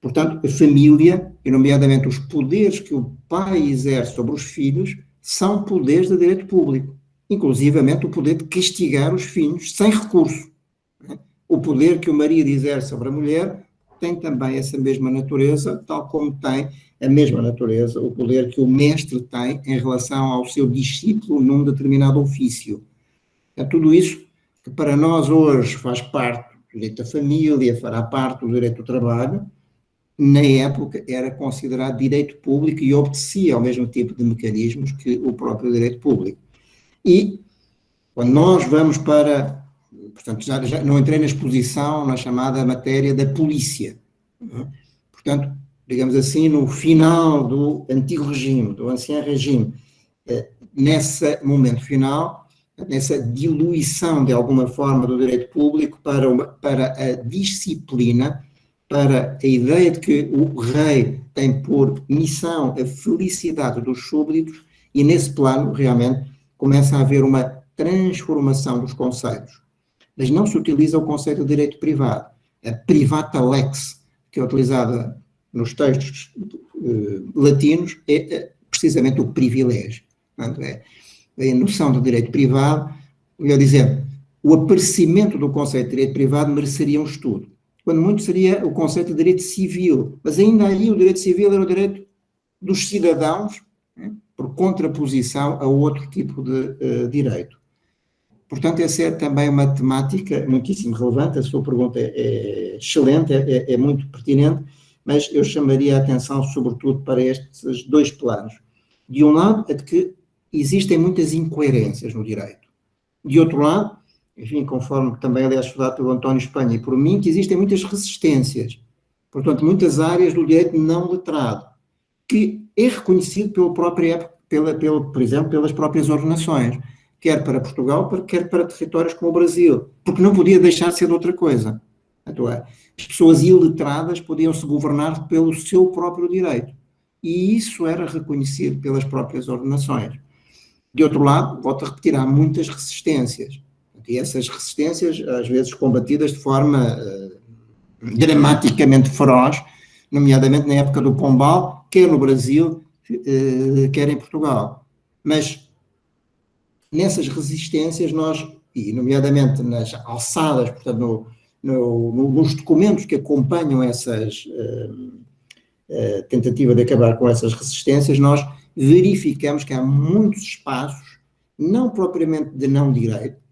Portanto, a família, e nomeadamente os poderes que o pai exerce sobre os filhos, são poderes de direito público. Inclusivamente o poder de castigar os filhos sem recurso. O poder que o marido exerce sobre a mulher tem também essa mesma natureza, tal como tem a mesma natureza o poder que o mestre tem em relação ao seu discípulo num determinado ofício. É tudo isso que para nós hoje faz parte do direito da família, fará parte do direito do trabalho, na época era considerado direito público e obedecia ao mesmo tipo de mecanismos que o próprio direito público. E, quando nós vamos para, portanto, já não entrei na exposição, na chamada matéria da polícia. Portanto, digamos assim, no final do antigo regime, do ancien regime, nesse momento final, nessa diluição, de alguma forma, do direito público para a disciplina, para a ideia de que o rei tem por missão a felicidade dos súbditos, e nesse plano, realmente, começa a haver uma transformação dos conceitos. Mas não se utiliza o conceito de direito privado. A privata lex, que é utilizada nos textos latinos, é precisamente o privilégio. Portanto, a noção de direito privado, melhor dizendo, o aparecimento do conceito de direito privado mereceria um estudo. Quando muito seria o conceito de direito civil, mas ainda aí o direito civil era o direito dos cidadãos, por contraposição a outro tipo de direito. Portanto, essa é também uma temática muitíssimo relevante, a sua pergunta é excelente, é muito pertinente, mas eu chamaria a atenção sobretudo para estes dois planos. De um lado, é de que existem muitas incoerências no direito. De outro lado, enfim, conforme também, aliás, estudado pelo António Espanha e por mim, que existem muitas resistências, portanto, muitas áreas do direito não letrado, que é reconhecido pelo próprio, por exemplo, pelas próprias ordenações, quer para Portugal, quer para territórios como o Brasil, porque não podia deixar de ser de outra coisa. As pessoas iletradas podiam se governar pelo seu próprio direito, e isso era reconhecido pelas próprias ordenações. De outro lado, volto a repetir, há muitas resistências, e essas resistências, às vezes combatidas de forma dramaticamente feroz, nomeadamente na época do Pombal, quer no Brasil, quer em Portugal. Mas nessas resistências nós, e nomeadamente nas alçadas, portanto, nos documentos que acompanham essas tentativa de acabar com essas resistências, nós verificamos que há muitos espaços, não propriamente de não direito,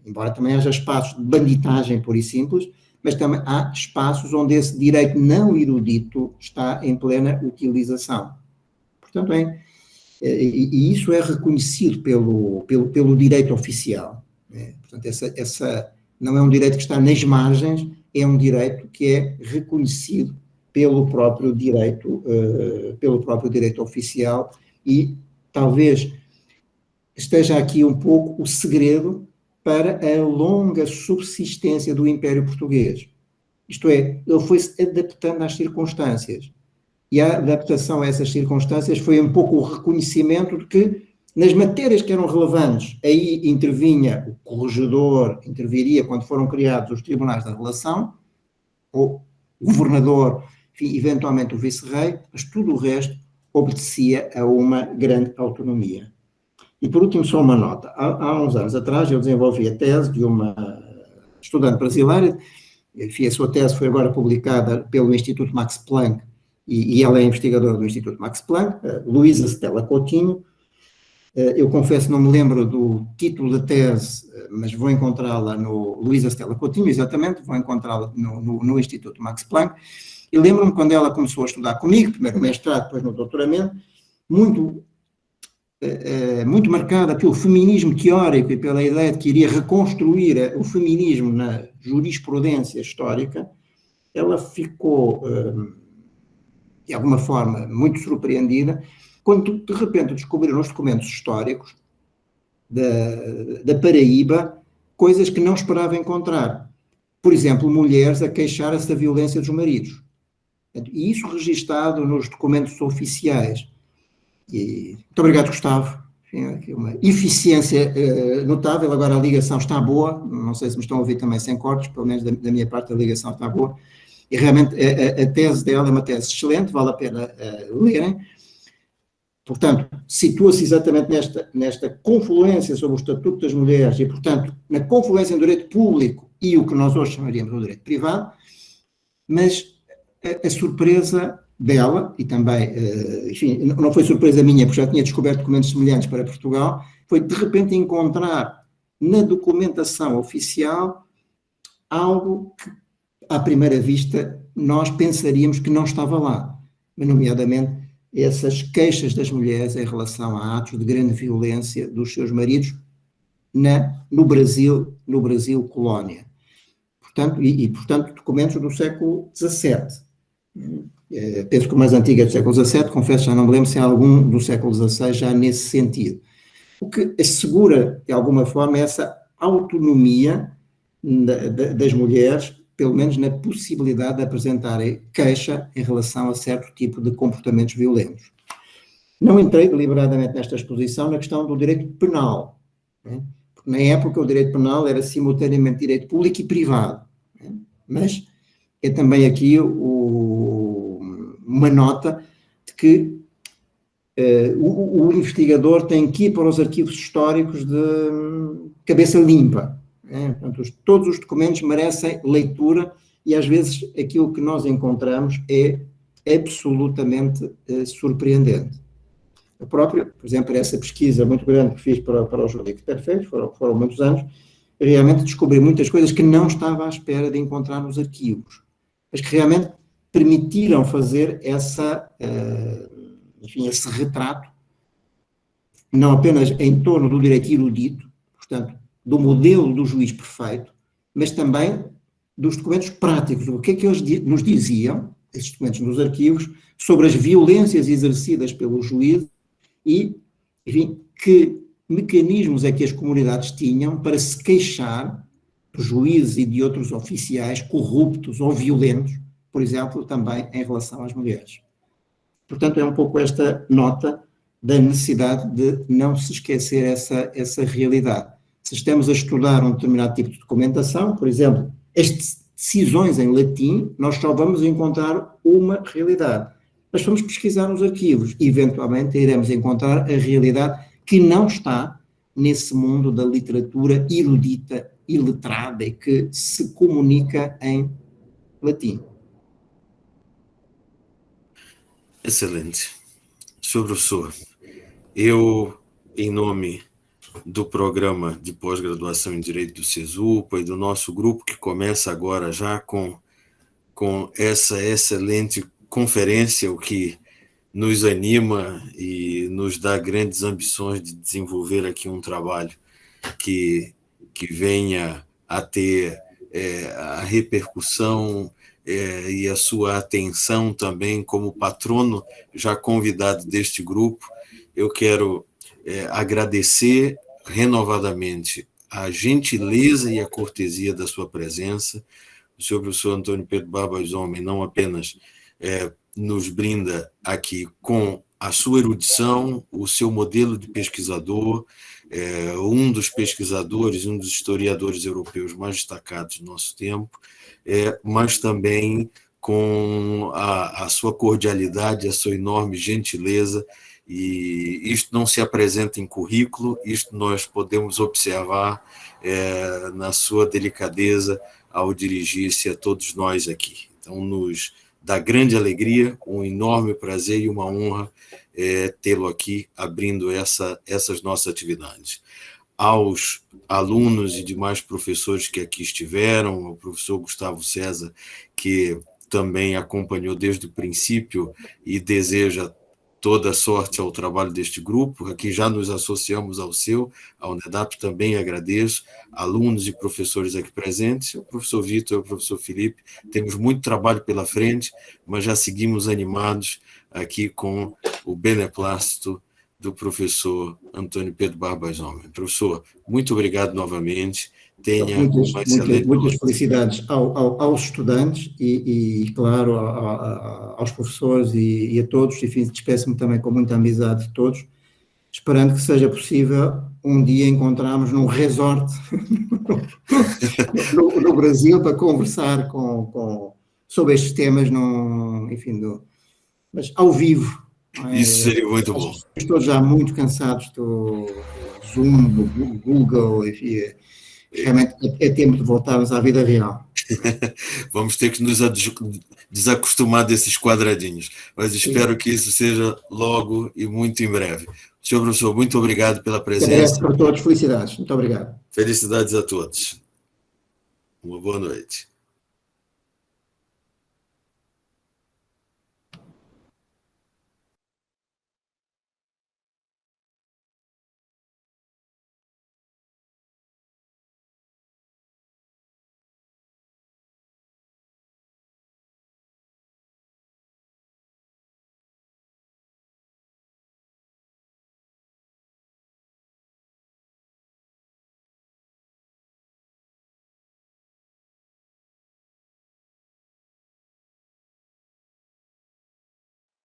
embora também haja espaços de banditagem pura e simples, mas também há espaços onde esse direito não erudito está em plena utilização. Portanto, e isso é reconhecido pelo direito oficial. Portanto, essa não é um direito que está nas margens, é um direito que é reconhecido pelo próprio direito oficial, e talvez esteja aqui um pouco o segredo para a longa subsistência do Império Português. Isto é, ele foi-se adaptando às circunstâncias. E a adaptação a essas circunstâncias foi um pouco o reconhecimento de que, nas matérias que eram relevantes, aí intervinha o corregedor, interviria quando foram criados os tribunais da relação, ou o governador, enfim, eventualmente o vice-rei, mas tudo o resto obedecia a uma grande autonomia. E por último, só uma nota. Há uns anos atrás eu desenvolvi a tese de uma estudante brasileira, enfim, a sua tese foi agora publicada pelo Instituto Max Planck, e ela é investigadora do Instituto Max Planck, Luísa Stella Coutinho. Eu confesso, não me lembro do título da tese, mas vou encontrá-la no Luísa Stella Coutinho, exatamente, vou encontrá-la no Instituto Max Planck. E lembro-me quando ela começou a estudar comigo, primeiro no mestrado, depois no doutoramento, muito marcada pelo feminismo teórico e pela ideia de que iria reconstruir o feminismo na jurisprudência histórica. Ela ficou, de alguma forma, muito surpreendida quando, de repente, descobriram nos documentos históricos da Paraíba coisas que não esperava encontrar. Por exemplo, mulheres a queixar-se da violência dos maridos. E isso registado nos documentos oficiais. Muito obrigado, Gustavo. Uma eficiência notável. Agora a ligação está boa. Não sei se me estão a ouvir também sem cortes, pelo menos da minha parte a ligação está boa. E realmente a tese dela é uma tese excelente, vale a pena lerem. Portanto, situa-se exatamente nesta confluência sobre o Estatuto das Mulheres e, portanto, na confluência entre o direito público e o que nós hoje chamaríamos do direito privado, mas a surpresa dela, e também, enfim, não foi surpresa minha, porque já tinha descoberto documentos semelhantes para Portugal, foi de repente encontrar na documentação oficial algo que, à primeira vista, nós pensaríamos que não estava lá, nomeadamente essas queixas das mulheres em relação a atos de grande violência dos seus maridos no Brasil colónia. Portanto, portanto, documentos do século XVII. Penso que o mais antigo é do século XVII, confesso, já não me lembro se há algum do século XVI já nesse sentido. O que assegura, de alguma forma, essa autonomia das mulheres, pelo menos na possibilidade de apresentarem queixa em relação a certo tipo de comportamentos violentos. Não entrei deliberadamente nesta exposição na questão do direito penal, né? Porque na época o direito penal era simultaneamente direito público e privado, né? Mas é também aqui uma nota de que o investigador tem que ir para os arquivos históricos de cabeça limpa. Portanto, todos os documentos merecem leitura e às vezes aquilo que nós encontramos é absolutamente surpreendente. Eu próprio, por exemplo, essa pesquisa muito grande que fiz para os Jurídicos Perfeitos, foram muitos anos, realmente descobri muitas coisas que não estava à espera de encontrar nos arquivos, mas que realmente permitiram fazer esse retrato, não apenas em torno do direito erudito, portanto, do modelo do juiz perfeito, mas também dos documentos práticos. O que é que eles nos diziam, esses documentos nos arquivos, sobre as violências exercidas pelo juiz e, enfim, que mecanismos é que as comunidades tinham para se queixar dos juízes e de outros oficiais corruptos ou violentos, por exemplo, também em relação às mulheres. Portanto, é um pouco esta nota da necessidade de não se esquecer essa realidade. Se estamos a estudar um determinado tipo de documentação, por exemplo, as decisões em latim, nós só vamos encontrar uma realidade. Mas vamos pesquisar nos arquivos e, eventualmente, iremos encontrar a realidade que não está nesse mundo da literatura erudita e letrada e que se comunica em latim. Excelente. Senhor professor, eu, em nome do programa de pós-graduação em Direito do CESUPA e do nosso grupo, que começa agora já com essa excelente conferência, o que nos anima e nos dá grandes ambições de desenvolver aqui um trabalho que venha a ter a repercussão e a sua atenção também como patrono já convidado deste grupo. Eu quero agradecer renovadamente a gentileza e a cortesia da sua presença. O senhor professor Antônio Pedro Barbas Homem não apenas nos brinda aqui com a sua erudição, o seu modelo de pesquisador, um dos pesquisadores, um dos historiadores europeus mais destacados do nosso tempo, mas também com a sua cordialidade, a sua enorme gentileza, e isto não se apresenta em currículo, isto nós podemos observar na sua delicadeza ao dirigir-se a todos nós aqui. Então, nos dá grande alegria, um enorme prazer e uma honra tê-lo aqui abrindo essas nossas atividades. Aos alunos e demais professores que aqui estiveram, ao professor Gustavo César, que também acompanhou desde o princípio e deseja toda sorte ao trabalho deste grupo. Aqui já nos associamos ao NEDAP, também agradeço, alunos e professores aqui presentes, o professor Vitor e o professor Felipe, temos muito trabalho pela frente, mas já seguimos animados aqui com o beneplácito do professor Antônio Pedro Barbas Homem. Professor, muito obrigado novamente. Tenha uma excelente muitas felicidades aos estudantes e claro, aos professores e a todos. Enfim, despeço-me também com muita amizade de todos, esperando que seja possível um dia encontrarmos num resort no Brasil para conversar sobre estes temas, mas ao vivo. Isso seria muito bom. Estou já muito cansados do Zoom, do Google, enfim. Realmente é tempo de voltarmos à vida real. Vamos ter que nos desacostumar desses quadradinhos, mas espero que isso seja logo e muito em breve. Senhor professor, muito obrigado pela presença. Agradeço para todos, felicidades. Muito obrigado. Felicidades a todos. Uma boa noite.